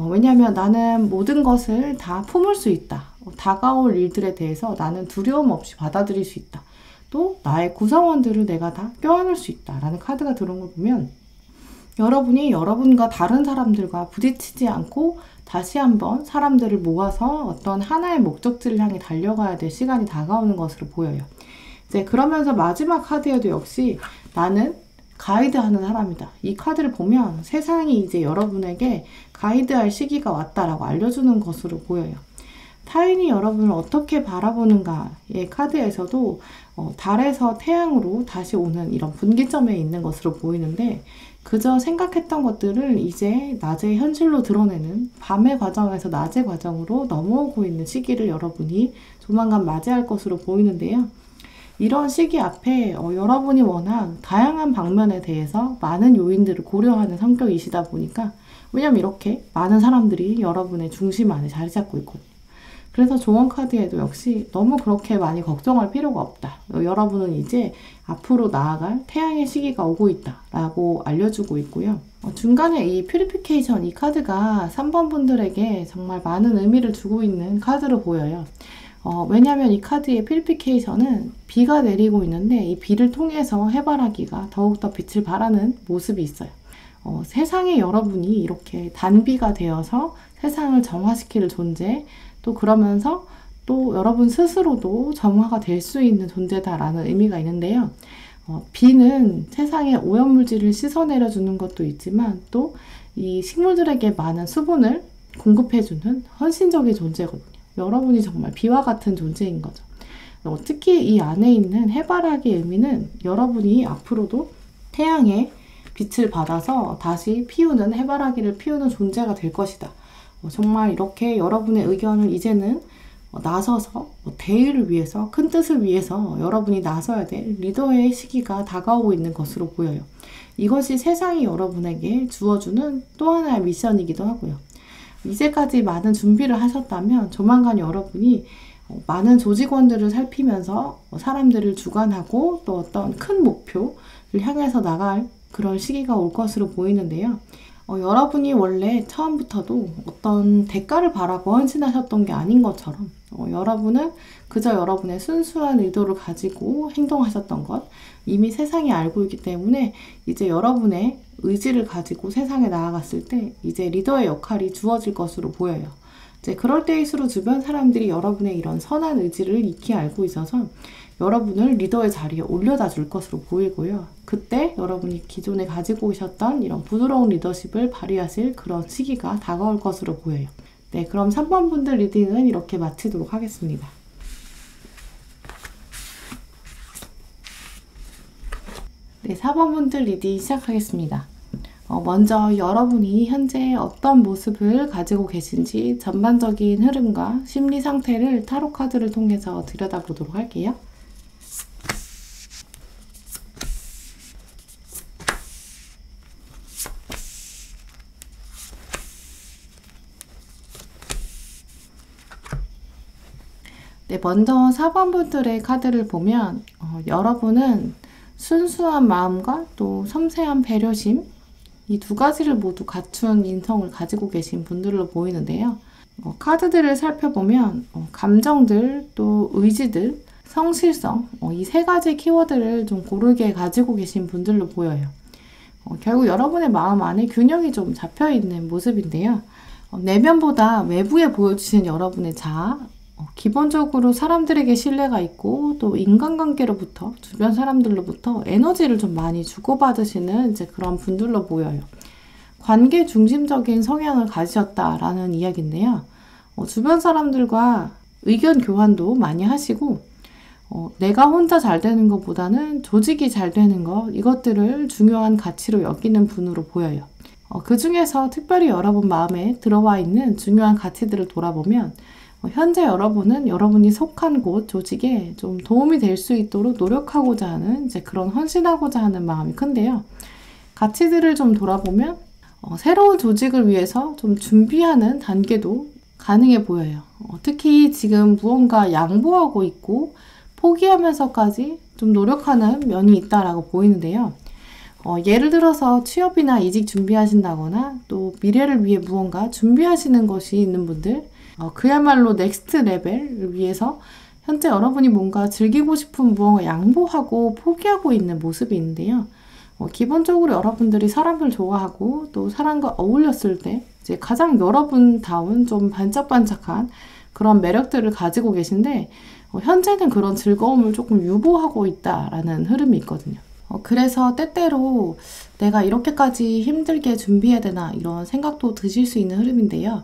왜냐하면 나는 모든 것을 다 품을 수 있다. 다가올 일들에 대해서 나는 두려움 없이 받아들일 수 있다. 또 나의 구성원들을 내가 다 껴안을 수 있다 라는 카드가 들어온 걸 보면 여러분이 여러분과 다른 사람들과 부딪히지 않고 다시 한번 사람들을 모아서 어떤 하나의 목적지를 향해 달려가야 될 시간이 다가오는 것으로 보여요. 이제 그러면서 마지막 카드에도 역시 나는 가이드하는 사람이다. 이 카드를 보면 세상이 이제 여러분에게 가이드할 시기가 왔다라고 알려주는 것으로 보여요. 타인이 여러분을 어떻게 바라보는가의 카드에서도 달에서 태양으로 다시 오는 이런 분기점에 있는 것으로 보이는데, 그저 생각했던 것들을 이제 낮의 현실로 드러내는 밤의 과정에서 낮의 과정으로 넘어오고 있는 시기를 여러분이 조만간 맞이할 것으로 보이는데요. 이런 시기 앞에 여러분이 워낙 다양한 방면에 대해서 많은 요인들을 고려하는 성격이시다 보니까, 왜냐면 이렇게 많은 사람들이 여러분의 중심 안에 자리 잡고 있거든요. 그래서 조언 카드에도 역시 너무 그렇게 많이 걱정할 필요가 없다. 여러분은 이제 앞으로 나아갈 태양의 시기가 오고 있다 라고 알려주고 있고요. 중간에 이 퓨리피케이션 이 카드가 3번 분들에게 정말 많은 의미를 주고 있는 카드로 보여요. 왜냐하면 이 카드의 퓨리피케이션은 비가 내리고 있는데 이 비를 통해서 해바라기가 더욱더 빛을 발하는 모습이 있어요. 세상에 여러분이 이렇게 단비가 되어서 세상을 정화시킬 존재, 또 그러면서 또 여러분 스스로도 정화가 될 수 있는 존재다라는 의미가 있는데요. 비는 세상의 오염물질을 씻어내려주는 것도 있지만 또 이 식물들에게 많은 수분을 공급해주는 헌신적인 존재거든요. 여러분이 정말 비와 같은 존재인 거죠. 특히 이 안에 있는 해바라기의 의미는 여러분이 앞으로도 태양의 빛을 받아서 다시 피우는 해바라기를 피우는 존재가 될 것이다. 정말 이렇게 여러분의 의견을 이제는 나서서 대의를 위해서, 큰 뜻을 위해서 여러분이 나서야 될 리더의 시기가 다가오고 있는 것으로 보여요. 이것이 세상이 여러분에게 주어주는 또 하나의 미션이기도 하고요. 이제까지 많은 준비를 하셨다면 조만간 여러분이 많은 조직원들을 살피면서 사람들을 주관하고 또 어떤 큰 목표를 향해서 나갈 그런 시기가 올 것으로 보이는데요. 여러분이 원래 처음부터도 어떤 대가를 바라고 헌신하셨던 게 아닌 것처럼 여러분은 그저 여러분의 순수한 의도를 가지고 행동하셨던 것 이미 세상이 알고 있기 때문에 이제 여러분의 의지를 가지고 세상에 나아갔을 때 이제 리더의 역할이 주어질 것으로 보여요. 이제 그럴 때일수록 주변 사람들이 여러분의 이런 선한 의지를 익히 알고 있어서 여러분을 리더의 자리에 올려다 줄 것으로 보이고요. 그때 여러분이 기존에 가지고 계셨던 이런 부드러운 리더십을 발휘하실 그런 시기가 다가올 것으로 보여요. 네, 그럼 3번 분들 리딩은 이렇게 마치도록 하겠습니다. 네, 4번 분들 리딩 시작하겠습니다. 먼저 여러분이 현재 어떤 모습을 가지고 계신지 전반적인 흐름과 심리 상태를 타로 카드를 통해서 들여다보도록 할게요. 네, 먼저 4번 분들의 카드를 보면 여러분은 순수한 마음과 또 섬세한 배려심 이 두 가지를 모두 갖춘 인성을 가지고 계신 분들로 보이는데요. 카드들을 살펴보면 감정들, 또 의지들, 성실성 이 세 가지 키워드를 좀 고르게 가지고 계신 분들로 보여요. 결국 여러분의 마음 안에 균형이 좀 잡혀있는 모습인데요. 내면보다 외부에 보여주신 여러분의 자아 기본적으로 사람들에게 신뢰가 있고 또 인간관계로부터 주변 사람들로부터 에너지를 좀 많이 주고받으시는 이제 그런 분들로 보여요. 관계 중심적인 성향을 가지셨다라는 이야기인데요. 주변 사람들과 의견 교환도 많이 하시고 내가 혼자 잘 되는 것보다는 조직이 잘 되는 것 이것들을 중요한 가치로 여기는 분으로 보여요. 그 중에서 특별히 여러분 마음에 들어와 있는 중요한 가치들을 돌아보면 현재 여러분은 여러분이 속한 곳, 조직에 좀 도움이 될 수 있도록 노력하고자 하는 이제 그런 헌신하고자 하는 마음이 큰데요. 가치들을 좀 돌아보면 새로운 조직을 위해서 좀 준비하는 단계도 가능해 보여요. 특히 지금 무언가 양보하고 있고 포기하면서까지 좀 노력하는 면이 있다라고 보이는데요. 예를 들어서 취업이나 이직 준비하신다거나 또 미래를 위해 무언가 준비하시는 것이 있는 분들 그야말로 넥스트 레벨을 위해서 현재 여러분이 뭔가 즐기고 싶은 무언가 양보하고 포기하고 있는 모습이 있는데요. 기본적으로 여러분들이 사람을 좋아하고 또 사람과 어울렸을 때 이제 가장 여러분다운 좀 반짝반짝한 그런 매력들을 가지고 계신데 현재는 그런 즐거움을 조금 유보하고 있다라는 흐름이 있거든요. 그래서 때때로 내가 이렇게까지 힘들게 준비해야 되나 이런 생각도 드실 수 있는 흐름인데요.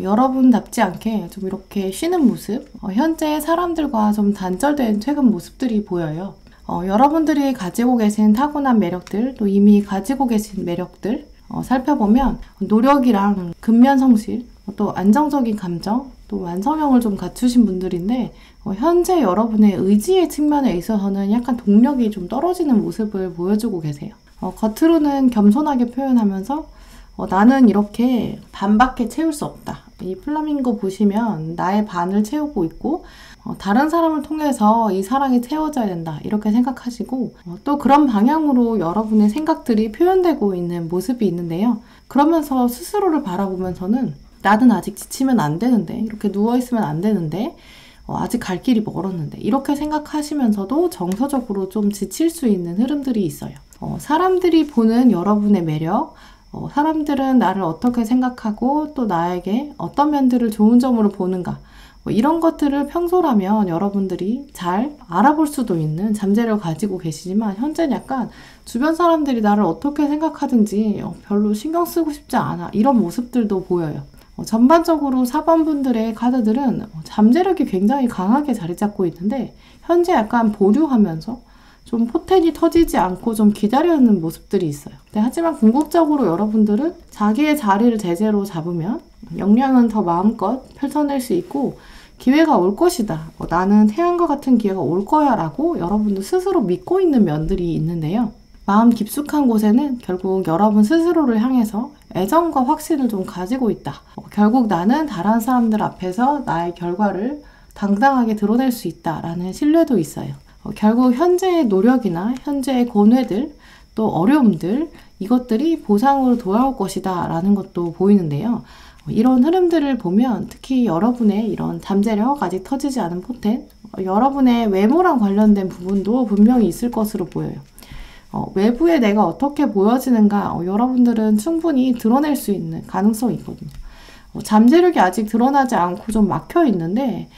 여러분답지 않게 좀 이렇게 쉬는 모습, 현재 사람들과 좀 단절된 최근 모습들이 보여요. 여러분들이 가지고 계신 타고난 매력들, 또 이미 가지고 계신 매력들 살펴보면 노력이랑 근면성실, 또 안정적인 감정, 또 완성형을 좀 갖추신 분들인데 현재 여러분의 의지의 측면에 있어서는 약간 동력이 좀 떨어지는 모습을 보여주고 계세요. 겉으로는 겸손하게 표현하면서 나는 이렇게 반밖에 채울 수 없다. 이 플라밍고 보시면 나의 반을 채우고 있고 다른 사람을 통해서 이 사랑이 채워져야 된다. 이렇게 생각하시고 또 그런 방향으로 여러분의 생각들이 표현되고 있는 모습이 있는데요. 그러면서 스스로를 바라보면서는 나는 아직 지치면 안 되는데 이렇게 누워있으면 안 되는데 아직 갈 길이 멀었는데 이렇게 생각하시면서도 정서적으로 좀 지칠 수 있는 흐름들이 있어요. 사람들이 보는 여러분의 매력, 사람들은 나를 어떻게 생각하고 또 나에게 어떤 면들을 좋은 점으로 보는가, 이런 것들을 평소라면 여러분들이 잘 알아볼 수도 있는 잠재력을 가지고 계시지만 현재는 약간 주변 사람들이 나를 어떻게 생각하든지 별로 신경 쓰고 싶지 않아, 이런 모습들도 보여요. 전반적으로 4번 분들의 카드들은 잠재력이 굉장히 강하게 자리 잡고 있는데 현재 약간 보류하면서 좀 포텐이 터지지 않고 좀 기다리는 모습들이 있어요. 하지만 궁극적으로 여러분들은 자기의 자리를 제대로 잡으면 역량은 더 마음껏 펼쳐낼 수 있고 기회가 올 것이다. 나는 태양과 같은 기회가 올 거야 라고 여러분도 스스로 믿고 있는 면들이 있는데요. 마음 깊숙한 곳에는 결국 여러분 스스로를 향해서 애정과 확신을 좀 가지고 있다. 결국 나는 다른 사람들 앞에서 나의 결과를 당당하게 드러낼 수 있다라는 신뢰도 있어요. 결국 현재의 노력이나 현재의 고뇌들, 또 어려움들, 이것들이 보상으로 돌아올 것이다 라는 것도 보이는데요. 이런 흐름들을 보면 특히 여러분의 이런 잠재력, 아직 터지지 않은 포텐, 여러분의 외모랑 관련된 부분도 분명히 있을 것으로 보여요. 외부에 내가 어떻게 보여지는가 여러분들은 충분히 드러낼 수 있는 가능성이 있거든요. 잠재력이 아직 드러나지 않고 좀 막혀 있는데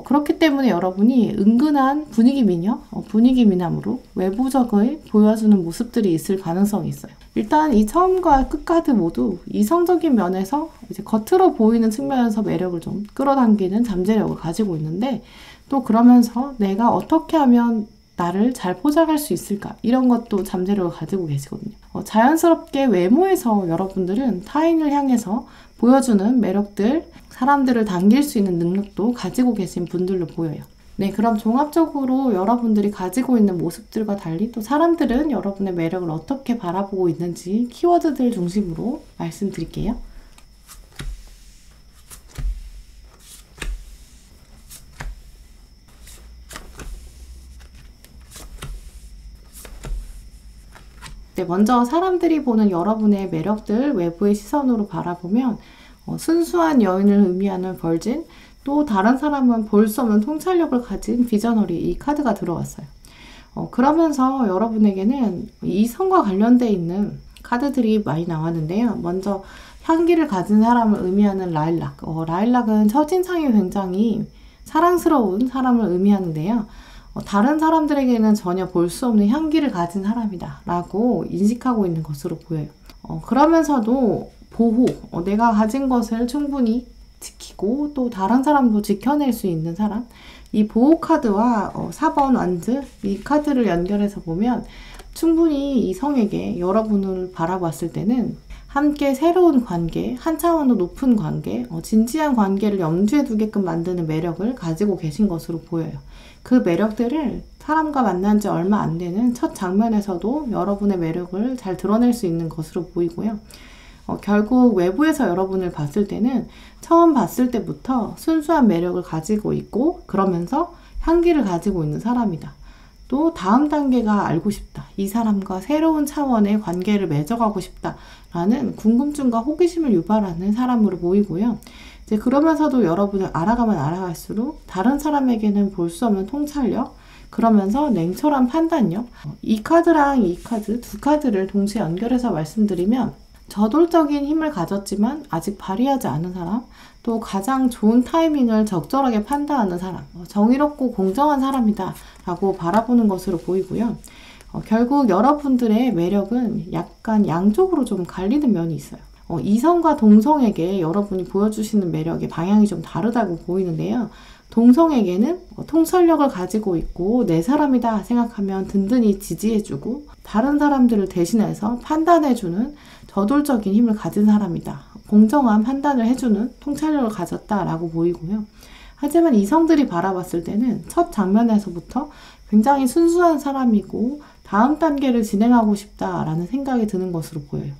그렇기 때문에 여러분이 은근한 분위기 미녀, 분위기 미남으로 외부적을 보여주는 모습들이 있을 가능성이 있어요. 일단 이 처음과 끝카드 모두 이성적인 면에서 이제 겉으로 보이는 측면에서 매력을 좀 끌어당기는 잠재력을 가지고 있는데 또 그러면서 내가 어떻게 하면 나를 잘 포장할 수 있을까? 이런 것도 잠재력을 가지고 계시거든요. 자연스럽게 외모에서 여러분들은 타인을 향해서 보여주는 매력들, 사람들을 당길 수 있는 능력도 가지고 계신 분들로 보여요. 네, 그럼 종합적으로 여러분들이 가지고 있는 모습들과 달리 또 사람들은 여러분의 매력을 어떻게 바라보고 있는지 키워드들 중심으로 말씀드릴게요. 네, 먼저 사람들이 보는 여러분의 매력들 외부의 시선으로 바라보면 순수한 여인을 의미하는 벌진, 또 다른 사람은 볼 수 없는 통찰력을 가진 비저너리, 이 카드가 들어왔어요. 그러면서 여러분에게는 이성과 관련되어 있는 카드들이 많이 나왔는데요. 먼저 향기를 가진 사람을 의미하는 라일락. 라일락은 첫인상이 굉장히 사랑스러운 사람을 의미하는데요. 다른 사람들에게는 전혀 볼 수 없는 향기를 가진 사람이다 라고 인식하고 있는 것으로 보여요. 그러면서도 보호, 내가 가진 것을 충분히 지키고 또 다른 사람도 지켜낼 수 있는 사람, 이 보호 카드와 4번 완즈, 이 카드를 연결해서 보면 충분히 이성에게 여러분을 바라봤을 때는 함께 새로운 관계, 한 차원 더 높은 관계, 진지한 관계를 염두에 두게끔 만드는 매력을 가지고 계신 것으로 보여요. 그 매력들을 사람과 만난 지 얼마 안 되는 첫 장면에서도 여러분의 매력을 잘 드러낼 수 있는 것으로 보이고요. 결국 외부에서 여러분을 봤을 때는 처음 봤을 때부터 순수한 매력을 가지고 있고 그러면서 향기를 가지고 있는 사람이다. 또 다음 단계가 알고 싶다. 이 사람과 새로운 차원의 관계를 맺어가고 싶다라는 궁금증과 호기심을 유발하는 사람으로 보이고요. 이제 그러면서도 여러분을 알아가면 알아갈수록 다른 사람에게는 볼 수 없는 통찰력, 그러면서 냉철한 판단력, 이 카드랑 이 카드, 두 카드를 동시에 연결해서 말씀드리면 저돌적인 힘을 가졌지만 아직 발휘하지 않은 사람, 또 가장 좋은 타이밍을 적절하게 판단하는 사람, 정의롭고 공정한 사람이다 라고 바라보는 것으로 보이고요. 결국 여러분들의 매력은 약간 양쪽으로 좀 갈리는 면이 있어요. 이성과 동성에게 여러분이 보여주시는 매력의 방향이 좀 다르다고 보이는데요. 동성에게는 통찰력을 가지고 있고 내 사람이다 생각하면 든든히 지지해주고 다른 사람들을 대신해서 판단해주는 저돌적인 힘을 가진 사람이다. 공정한 판단을 해주는 통찰력을 가졌다라고 보이고요. 하지만 이성들이 바라봤을 때는 첫 장면에서부터 굉장히 순수한 사람이고 다음 단계를 진행하고 싶다라는 생각이 드는 것으로 보여요.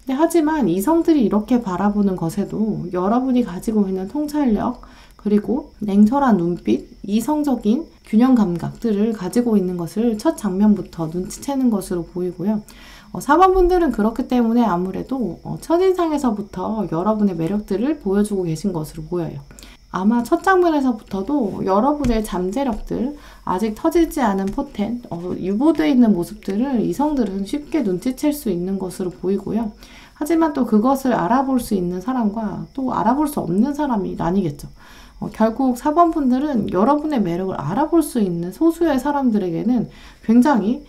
하지만 이성들이 이렇게 바라보는 것에도 여러분이 가지고 있는 통찰력, 그리고 냉철한 눈빛, 이성적인 균형 감각들을 가지고 있는 것을 첫 장면부터 눈치채는 것으로 보이고요. 4번 분들은 그렇기 때문에 아무래도 첫인상에서부터 여러분의 매력들을 보여주고 계신 것으로 보여요. 아마 첫 장면에서부터도 여러분의 잠재력들, 아직 터지지 않은 포텐, 유보되어 있는 모습들을 이성들은 쉽게 눈치챌 수 있는 것으로 보이고요. 하지만 또 그것을 알아볼 수 있는 사람과 또 알아볼 수 없는 사람이 나뉘겠죠. 결국 4번 분들은 여러분의 매력을 알아볼 수 있는 소수의 사람들에게는 굉장히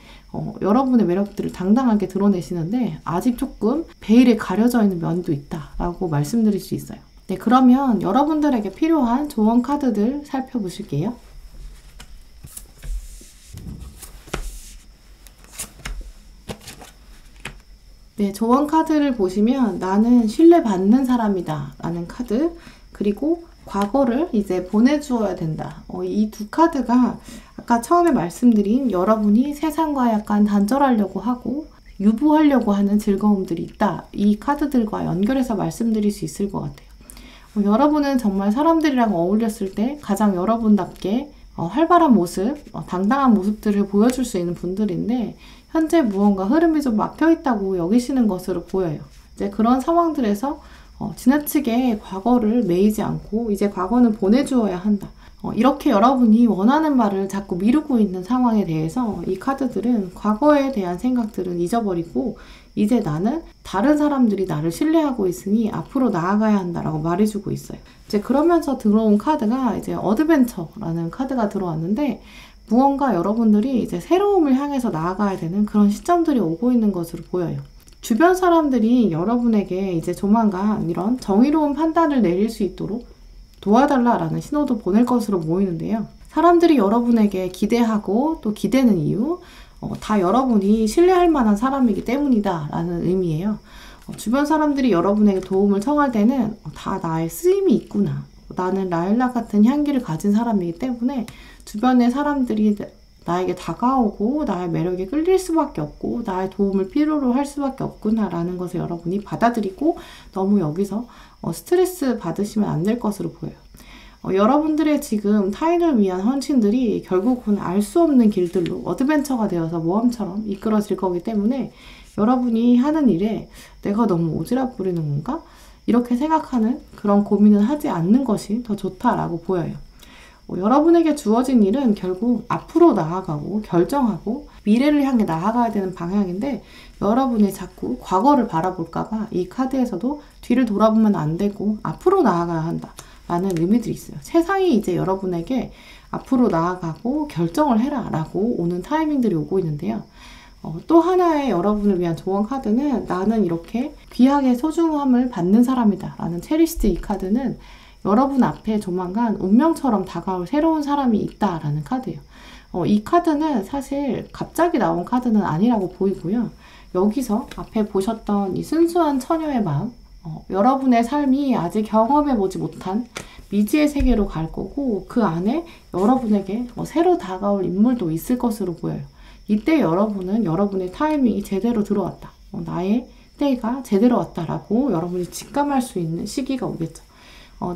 여러분의 매력들을 당당하게 드러내시는데 아직 조금 베일에 가려져 있는 면도 있다라고 말씀드릴 수 있어요. 네, 그러면 여러분들에게 필요한 조언 카드들 살펴보실게요. 네, 조언 카드를 보시면 나는 신뢰받는 사람이다 라는 카드, 그리고 과거를 이제 보내주어야 된다. 이 두 카드가 아까 처음에 말씀드린 여러분이 세상과 약간 단절하려고 하고 유보하려고 하는 즐거움들이 있다. 이 카드들과 연결해서 말씀드릴 수 있을 것 같아요. 여러분은 정말 사람들이랑 어울렸을 때 가장 여러분답게 활발한 모습, 당당한 모습들을 보여줄 수 있는 분들인데 현재 무언가 흐름이 좀 막혀있다고 여기시는 것으로 보여요. 이제 그런 상황들에서 지나치게 과거를 매이지 않고 이제 과거는 보내주어야 한다. 이렇게 여러분이 원하는 바를 자꾸 미루고 있는 상황에 대해서 이 카드들은 과거에 대한 생각들은 잊어버리고 이제 나는 다른 사람들이 나를 신뢰하고 있으니 앞으로 나아가야 한다라고 말해주고 있어요. 이제 그러면서 들어온 카드가 이제 어드벤처라는 카드가 들어왔는데 무언가 여러분들이 이제 새로움을 향해서 나아가야 되는 그런 시점들이 오고 있는 것으로 보여요. 주변 사람들이 여러분에게 이제 조만간 이런 정의로운 판단을 내릴 수 있도록 도와달라라는 신호도 보낼 것으로 보이는데요. 사람들이 여러분에게 기대하고 또 기대는 이유, 다 여러분이 신뢰할 만한 사람이기 때문이다 라는 의미예요. 주변 사람들이 여러분에게 도움을 청할 때는 다 나의 쓰임이 있구나. 나는 라일락 같은 향기를 가진 사람이기 때문에 주변의 사람들이 나에게 다가오고 나의 매력에 끌릴 수밖에 없고 나의 도움을 필요로 할 수밖에 없구나 라는 것을 여러분이 받아들이고 너무 여기서 스트레스 받으시면 안 될 것으로 보여요. 여러분들의 지금 타인을 위한 헌신들이 결국은 알 수 없는 길들로 어드벤처가 되어서 모험처럼 이끌어질 거기 때문에 여러분이 하는 일에 내가 너무 오지랖 부리는 건가? 이렇게 생각하는 그런 고민을 하지 않는 것이 더 좋다라고 보여요. 여러분에게 주어진 일은 결국 앞으로 나아가고 결정하고 미래를 향해 나아가야 되는 방향인데 여러분이 자꾸 과거를 바라볼까봐 이 카드에서도 뒤를 돌아보면 안 되고 앞으로 나아가야 한다 라는 의미들이 있어요. 세상이 이제 여러분에게 앞으로 나아가고 결정을 해라 라고 오는 타이밍들이 오고 있는데요. 또 하나의 여러분을 위한 조언 카드는 나는 이렇게 귀하게 소중함을 받는 사람이다 라는 체리시드 이 카드는 여러분 앞에 조만간 운명처럼 다가올 새로운 사람이 있다라는 카드예요. 이 카드는 사실 갑자기 나온 카드는 아니라고 보이고요. 여기서 앞에 보셨던 이 순수한 처녀의 마음, 여러분의 삶이 아직 경험해보지 못한 미지의 세계로 갈 거고 그 안에 여러분에게 새로 다가올 인물도 있을 것으로 보여요. 이때 여러분은 여러분의 타이밍이 제대로 들어왔다. 나의 때가 제대로 왔다라고 여러분이 직감할 수 있는 시기가 오겠죠.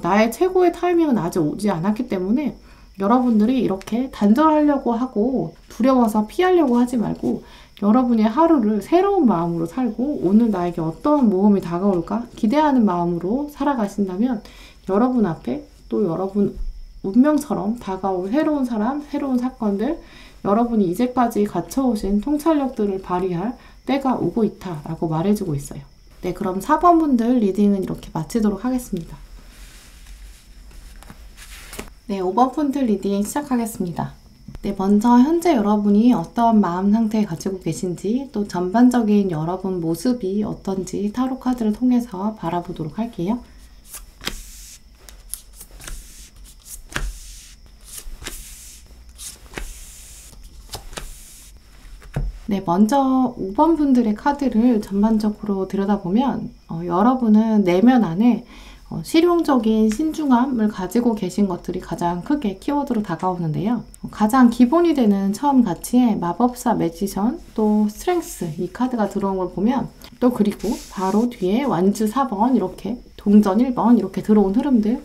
나의 최고의 타이밍은 아직 오지 않았기 때문에 여러분들이 이렇게 단절하려고 하고 두려워서 피하려고 하지 말고 여러분의 하루를 새로운 마음으로 살고 오늘 나에게 어떤 모험이 다가올까 기대하는 마음으로 살아가신다면 여러분 앞에 또 여러분 운명처럼 다가올 새로운 사람, 새로운 사건들, 여러분이 이제까지 갖춰오신 통찰력들을 발휘할 때가 오고 있다라고 말해주고 있어요. 네, 그럼 4번 분들 리딩은 이렇게 마치도록 하겠습니다. 네, 5번 분들 리딩 시작하겠습니다. 네, 먼저 현재 여러분이 어떤 마음 상태 가지고 계신지 또 전반적인 여러분 모습이 어떤지 타로 카드를 통해서 바라보도록 할게요. 네, 먼저 5번 분들의 카드를 전반적으로 들여다보면 여러분은 내면 안에 실용적인 신중함을 가지고 계신 것들이 가장 크게 키워드로 다가오는데요. 가장 기본이 되는 처음 가치에 마법사, 매지션, 또 스트렝스 이 카드가 들어온 걸 보면 또 그리고 바로 뒤에 완주 4번 이렇게 동전 1번 이렇게 들어온 흐름들,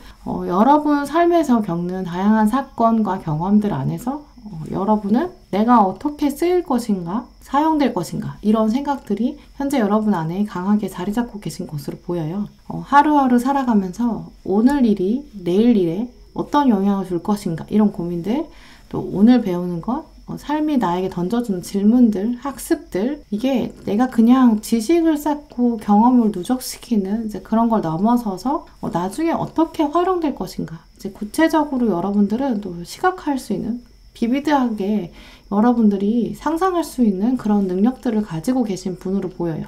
여러분 삶에서 겪는 다양한 사건과 경험들 안에서 여러분은 내가 어떻게 쓰일 것인가, 사용될 것인가, 이런 생각들이 현재 여러분 안에 강하게 자리 잡고 계신 것으로 보여요. 하루하루 살아가면서 오늘 일이 내일 일에 어떤 영향을 줄 것인가, 이런 고민들, 또 오늘 배우는 것, 삶이 나에게 던져주는 질문들, 학습들, 이게 내가 그냥 지식을 쌓고 경험을 누적시키는 이제 그런 걸 넘어서서 나중에 어떻게 활용될 것인가, 이제 구체적으로 여러분들은 또 시각화할 수 있는, 비비드하게 여러분들이 상상할 수 있는 그런 능력들을 가지고 계신 분으로 보여요.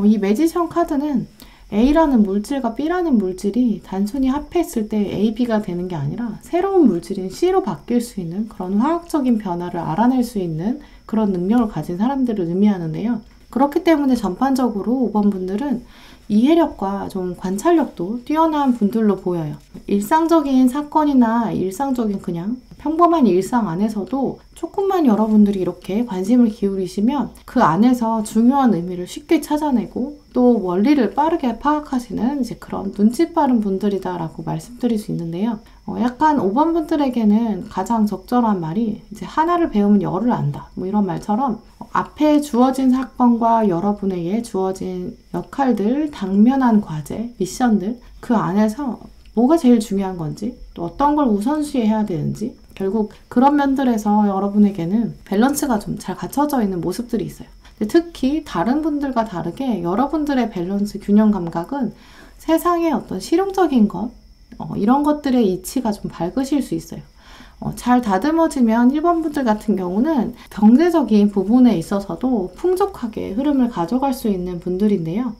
이 매지션 카드는 A라는 물질과 B라는 물질이 단순히 합했을 때 A, B가 되는 게 아니라 새로운 물질인 C로 바뀔 수 있는 그런 화학적인 변화를 알아낼 수 있는 그런 능력을 가진 사람들을 의미하는데요. 그렇기 때문에 전반적으로 5번 분들은 이해력과 좀 관찰력도 뛰어난 분들로 보여요. 일상적인 사건이나 일상적인 그냥 평범한 일상 안에서도 조금만 여러분들이 이렇게 관심을 기울이시면 그 안에서 중요한 의미를 쉽게 찾아내고 또 원리를 빠르게 파악하시는 이제 그런 눈치 빠른 분들이다라고 말씀드릴 수 있는데요. 약간 5번 분들에게는 가장 적절한 말이 이제 하나를 배우면 열을 안다, 뭐 이런 말처럼 앞에 주어진 사건과 여러분에게 주어진 역할들, 당면한 과제, 미션들, 그 안에서 뭐가 제일 중요한 건지, 또 어떤 걸 우선시해야 되는지, 결국 그런 면들에서 여러분에게는 밸런스가 좀 잘 갖춰져 있는 모습들이 있어요. 특히 다른 분들과 다르게 여러분들의 밸런스 균형 감각은 세상의 어떤 실용적인 것, 이런 것들의 이치가 좀 밝으실 수 있어요. 잘 다듬어지면 1번 분들 같은 경우는 경제적인 부분에 있어서도 풍족하게 흐름을 가져갈 수 있는 분들인데요.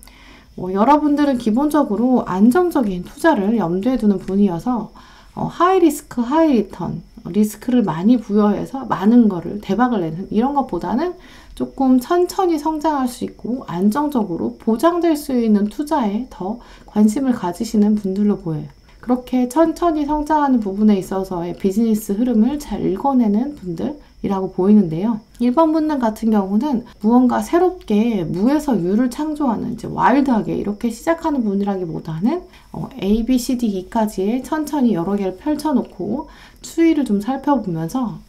여러분들은 기본적으로 안정적인 투자를 염두에 두는 분이어서 하이 리스크, 하이 리턴, 리스크를 많이 부여해서 많은 거를 대박을 내는 이런 것보다는 조금 천천히 성장할 수 있고 안정적으로 보장될 수 있는 투자에 더 관심을 가지시는 분들로 보여요. 그렇게 천천히 성장하는 부분에 있어서의 비즈니스 흐름을 잘 읽어내는 분들이라고 보이는데요. 1번 분들 같은 경우는 무언가 새롭게 무에서 유를 창조하는, 이제 와일드하게 이렇게 시작하는 분이라기보다는 A, B, C, D, E까지의 천천히 여러 개를 펼쳐놓고 추이를 좀 살펴보면서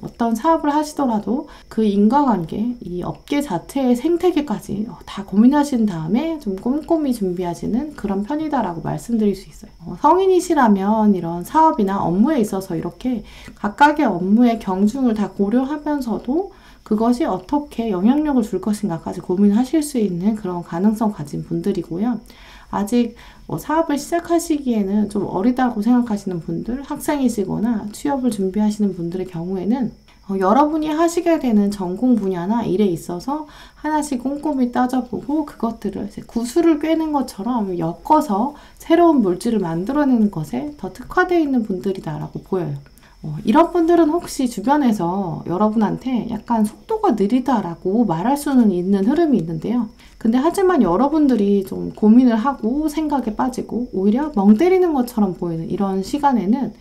어떤 사업을 하시더라도 그 인과관계, 이 업계 자체의 생태계까지 다 고민하신 다음에 좀 꼼꼼히 준비하시는 그런 편이다라고 말씀드릴 수 있어요. 성인이시라면 이런 사업이나 업무에 있어서 이렇게 각각의 업무의 경중을 다 고려하면서도 그것이 어떻게 영향력을 줄 것인가까지 고민하실 수 있는 그런 가능성 가진 분들이고요. 아직 사업을 시작하시기에는 좀 어리다고 생각하시는 분들, 학생이시거나 취업을 준비하시는 분들의 경우에는 여러분이 하시게 되는 전공 분야나 일에 있어서 하나씩 꼼꼼히 따져보고 그것들을 이제 구슬을 꿰는 것처럼 엮어서 새로운 물질을 만들어내는 것에 더 특화되어 있는 분들이다라고 보여요. 이런 분들은 혹시 주변에서 여러분한테 약간 속도가 느리다라고 말할 수는 있는 흐름이 있는데요. 근데 하지만 여러분들이 좀 고민을 하고 생각에 빠지고 오히려 멍 때리는 것처럼 보이는 이런 시간에는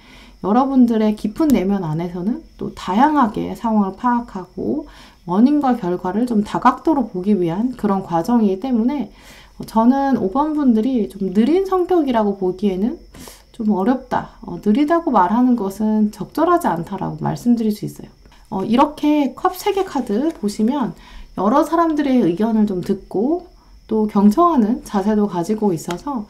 여러분들의 깊은 내면 안에서는 또 다양하게 상황을 파악하고 원인과 결과를 좀 다각도로 보기 위한 그런 과정이기 때문에 저는 5번 분들이 좀 느린 성격이라고 보기에는 좀 어렵다, 느리다고 말하는 것은 적절하지 않다라고 말씀드릴 수 있어요. 이렇게 컵 3개 카드 보시면 여러 사람들의 의견을 좀 듣고 또 경청하는 자세도 가지고 있어서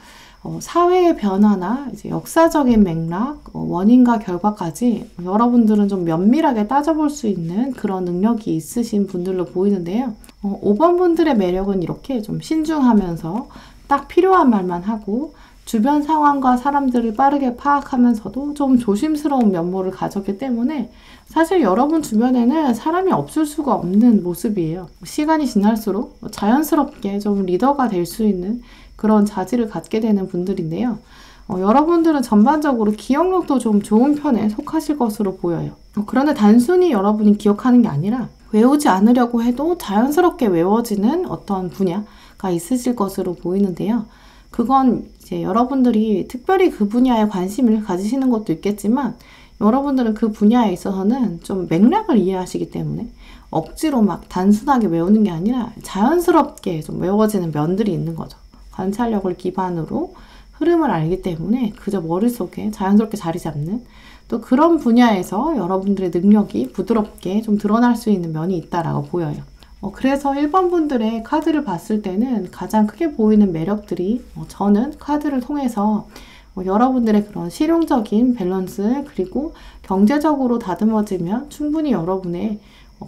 사회의 변화나 이제 역사적인 맥락, 원인과 결과까지 여러분들은 좀 면밀하게 따져볼 수 있는 그런 능력이 있으신 분들로 보이는데요. 5번 분들의 매력은 이렇게 좀 신중하면서 딱 필요한 말만 하고 주변 상황과 사람들을 빠르게 파악하면서도 좀 조심스러운 면모를 가졌기 때문에 사실 여러분 주변에는 사람이 없을 수가 없는 모습이에요. 시간이 지날수록 자연스럽게 좀 리더가 될 수 있는 그런 자질을 갖게 되는 분들인데요. 여러분들은 전반적으로 기억력도 좀 좋은 편에 속하실 것으로 보여요. 그런데 단순히 여러분이 기억하는 게 아니라 외우지 않으려고 해도 자연스럽게 외워지는 어떤 분야가 있으실 것으로 보이는데요. 그건 이제 여러분들이 특별히 그 분야에 관심을 가지시는 것도 있겠지만 여러분들은 그 분야에 있어서는 좀 맥락을 이해하시기 때문에 억지로 막 단순하게 외우는 게 아니라 자연스럽게 좀 외워지는 면들이 있는 거죠. 관찰력을 기반으로 흐름을 알기 때문에 그저 머릿속에 자연스럽게 자리 잡는 또 그런 분야에서 여러분들의 능력이 부드럽게 좀 드러날 수 있는 면이 있다라고 보여요. 그래서 1번 분들의 카드를 봤을 때는 가장 크게 보이는 매력들이 저는 카드를 통해서 여러분들의 그런 실용적인 밸런스 그리고 경제적으로 다듬어지면 충분히 여러분의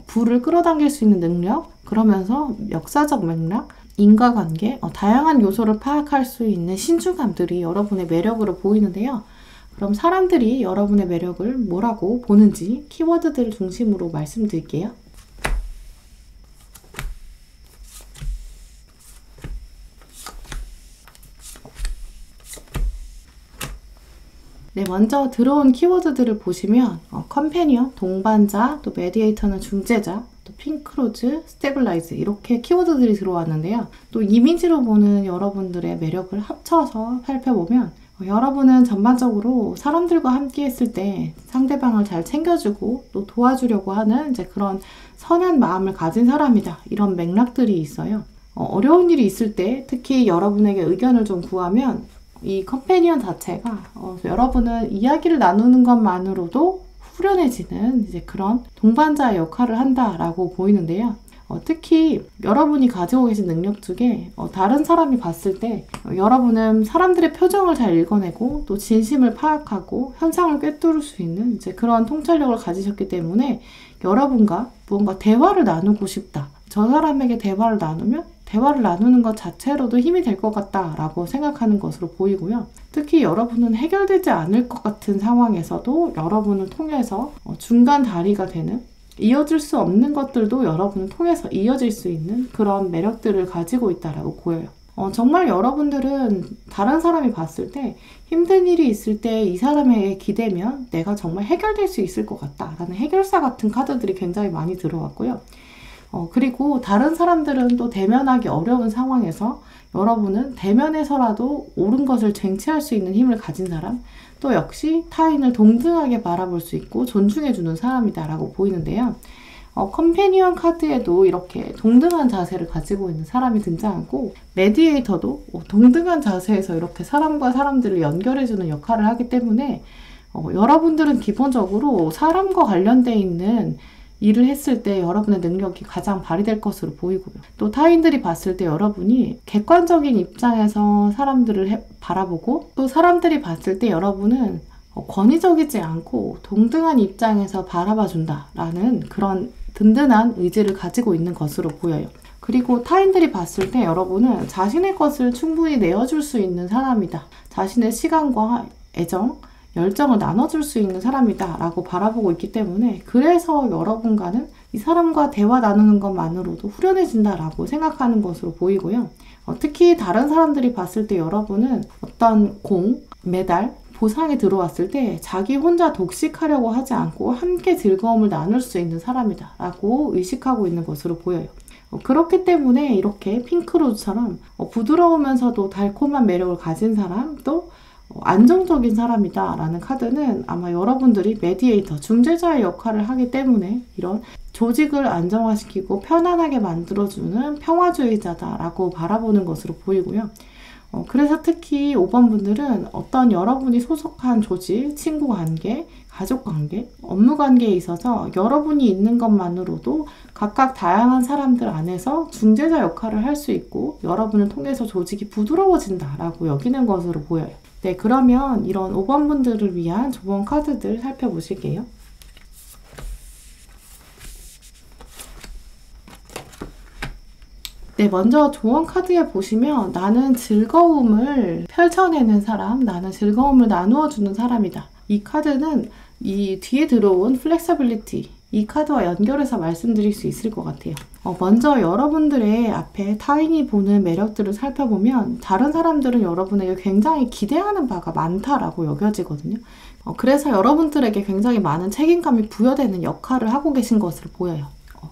부를 끌어당길 수 있는 능력 그러면서 역사적 맥락, 인과관계, 다양한 요소를 파악할 수 있는 신중함들이 여러분의 매력으로 보이는데요. 그럼 사람들이 여러분의 매력을 뭐라고 보는지 키워드들을 중심으로 말씀드릴게요. 네, 먼저 들어온 키워드들을 보시면 컴패니언, 동반자, 또 메디에이터는 중재자, 또 핑크로즈, 스테빌라이즈 이렇게 키워드들이 들어왔는데요. 또 이미지로 보는 여러분들의 매력을 합쳐서 살펴보면 여러분은 전반적으로 사람들과 함께 했을 때 상대방을 잘 챙겨주고 또 도와주려고 하는 이제 그런 선한 마음을 가진 사람이다. 이런 맥락들이 있어요. 어려운 일이 있을 때 특히 여러분에게 의견을 좀 구하면 이 컴패니언 자체가 여러분은 이야기를 나누는 것만으로도 후련해지는 이제 그런 동반자의 역할을 한다라고 보이는데요. 특히 여러분이 가지고 계신 능력 중에 다른 사람이 봤을 때 여러분은 사람들의 표정을 잘 읽어내고 또 진심을 파악하고 현상을 꿰뚫을 수 있는 이제 그런 통찰력을 가지셨기 때문에 여러분과 무언가 대화를 나누고 싶다. 저 사람에게 대화를 나누면 대화를 나누는 것 자체로도 힘이 될 것 같다라고 생각하는 것으로 보이고요. 특히 여러분은 해결되지 않을 것 같은 상황에서도 여러분을 통해서 중간 다리가 되는 이어질 수 없는 것들도 여러분을 통해서 이어질 수 있는 그런 매력들을 가지고 있다라고 보여요. 정말 여러분들은 다른 사람이 봤을 때 힘든 일이 있을 때 이 사람에게 기대면 내가 정말 해결될 수 있을 것 같다라는 해결사 같은 카드들이 굉장히 많이 들어왔고요. 그리고 다른 사람들은 또 대면하기 어려운 상황에서 여러분은 대면에서라도 옳은 것을 쟁취할 수 있는 힘을 가진 사람, 또 역시 타인을 동등하게 바라볼 수 있고 존중해주는 사람이다라고 보이는데요. 컴패니언 카드에도 이렇게 동등한 자세를 가지고 있는 사람이 등장하고 메디에이터도 동등한 자세에서 이렇게 사람과 사람들을 연결해주는 역할을 하기 때문에 여러분들은 기본적으로 사람과 관련되어 있는 일을 했을 때 여러분의 능력이 가장 발휘될 것으로 보이고요. 또 타인들이 봤을 때 여러분이 객관적인 입장에서 사람들을 바라보고 또 사람들이 봤을 때 여러분은 권위적이지 않고 동등한 입장에서 바라봐 준다라는 그런 든든한 의지를 가지고 있는 것으로 보여요. 그리고 타인들이 봤을 때 여러분은 자신의 것을 충분히 내어줄 수 있는 사람이다. 자신의 시간과 애정, 열정을 나눠줄 수 있는 사람이다 라고 바라보고 있기 때문에 그래서 여러분과는 이 사람과 대화 나누는 것만으로도 후련해진다 라고 생각하는 것으로 보이고요. 특히 다른 사람들이 봤을 때 여러분은 어떤 메달, 보상이 들어왔을 때 자기 혼자 독식하려고 하지 않고 함께 즐거움을 나눌 수 있는 사람이다 라고 의식하고 있는 것으로 보여요. 그렇기 때문에 이렇게 핑크로즈처럼 부드러우면서도 달콤한 매력을 가진 사람, 또 안정적인 사람이다 라는 카드는 아마 여러분들이 메디에이터, 중재자의 역할을 하기 때문에 이런 조직을 안정화시키고 편안하게 만들어주는 평화주의자다 라고 바라보는 것으로 보이고요. 그래서 특히 5번 분들은 어떤 여러분이 소속한 조직, 친구관계, 가족관계, 업무관계에 있어서 여러분이 있는 것만으로도 각각 다양한 사람들 안에서 중재자 역할을 할 수 있고 여러분을 통해서 조직이 부드러워진다라고 여기는 것으로 보여요. 네, 그러면 이런 5번 분들을 위한 조언 카드들 살펴보실게요. 네, 먼저 조언 카드에 보시면 나는 즐거움을 펼쳐내는 사람, 나는 즐거움을 나누어주는 사람이다. 이 카드는 이 뒤에 들어온 플렉서빌리티, 이 카드와 연결해서 말씀드릴 수 있을 것 같아요. 먼저 여러분들의 앞에 타인이 보는 매력들을 살펴보면 다른 사람들은 여러분에게 굉장히 기대하는 바가 많다라고 여겨지거든요. 그래서 여러분들에게 굉장히 많은 책임감이 부여되는 역할을 하고 계신 것으로 보여요.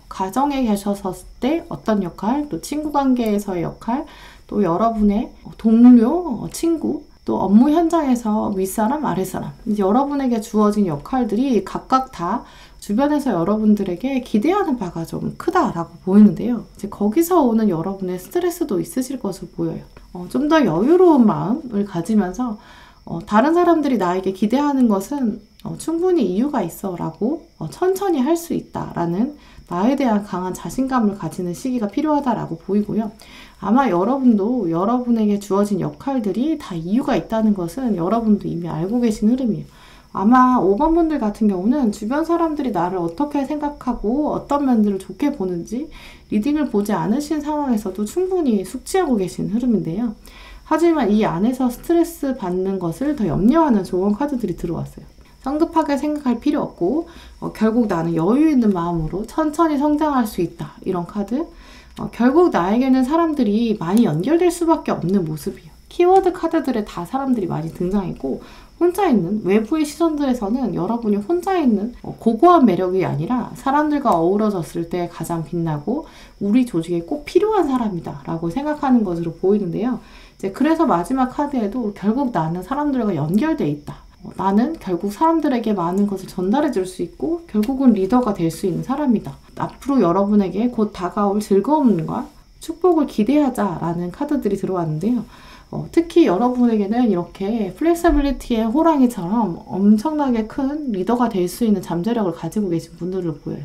가정에 계셨을 때 어떤 역할, 또 친구 관계에서의 역할, 또 여러분의 동료, 친구, 또 업무 현장에서 윗사람, 아랫사람, 이제 여러분에게 주어진 역할들이 각각 다 주변에서 여러분들에게 기대하는 바가 좀 크다라고 보이는데요. 이제 거기서 오는 여러분의 스트레스도 있으실 것으로 보여요. 좀 더 여유로운 마음을 가지면서 다른 사람들이 나에게 기대하는 것은 충분히 이유가 있어 라고 천천히 할 수 있다 라는 나에 대한 강한 자신감을 가지는 시기가 필요하다라고 보이고요. 아마 여러분도 여러분에게 주어진 역할들이 다 이유가 있다는 것은 여러분도 이미 알고 계신 흐름이에요. 아마 5번 분들 같은 경우는 주변 사람들이 나를 어떻게 생각하고 어떤 면들을 좋게 보는지 리딩을 보지 않으신 상황에서도 충분히 숙지하고 계신 흐름인데요. 하지만 이 안에서 스트레스 받는 것을 더 염려하는 조언 카드들이 들어왔어요. 성급하게 생각할 필요 없고 결국 나는 여유 있는 마음으로 천천히 성장할 수 있다. 이런 카드. 결국 나에게는 사람들이 많이 연결될 수밖에 없는 모습이에요. 키워드 카드들에 다 사람들이 많이 등장했고 혼자 있는 외부의 시선들에서는 여러분이 혼자 있는 고고한 매력이 아니라 사람들과 어우러졌을 때 가장 빛나고 우리 조직에 꼭 필요한 사람이다 라고 생각하는 것으로 보이는데요. 이제 그래서 마지막 카드에도 결국 나는 사람들과 연결돼 있다. 나는 결국 사람들에게 많은 것을 전달해 줄 수 있고 결국은 리더가 될 수 있는 사람이다. 앞으로 여러분에게 곧 다가올 즐거움과 축복을 기대하자라는 카드들이 들어왔는데요. 특히 여러분에게는 이렇게 플렉서빌리티의 호랑이처럼 엄청나게 큰 리더가 될 수 있는 잠재력을 가지고 계신 분들을 보여요.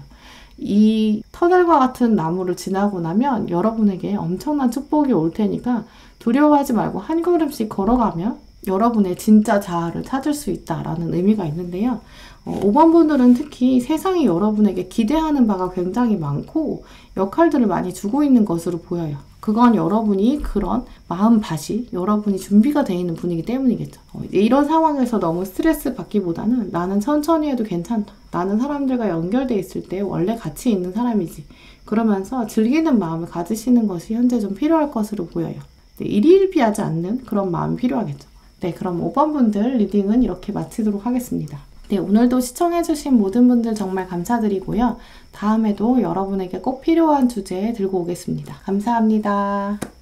이 터널과 같은 나무를 지나고 나면 여러분에게 엄청난 축복이 올 테니까 두려워하지 말고 한 걸음씩 걸어가면 여러분의 진짜 자아를 찾을 수 있다라는 의미가 있는데요. 5번 분들은 특히 세상이 여러분에게 기대하는 바가 굉장히 많고 역할들을 많이 주고 있는 것으로 보여요. 그건 여러분이 그런 마음밭이 여러분이 준비가 되어 있는 분이기 때문이겠죠. 이런 상황에서 너무 스트레스 받기보다는 나는 천천히 해도 괜찮다. 나는 사람들과 연결돼 있을 때 원래 가치 있는 사람이지. 그러면서 즐기는 마음을 가지시는 것이 현재 좀 필요할 것으로 보여요. 일희일비하지 않는 그런 마음이 필요하겠죠. 네, 그럼 5번 분들 리딩은 이렇게 마치도록 하겠습니다. 네, 오늘도 시청해주신 모든 분들 정말 감사드리고요. 다음에도 여러분에게 꼭 필요한 주제 들고 오겠습니다. 감사합니다.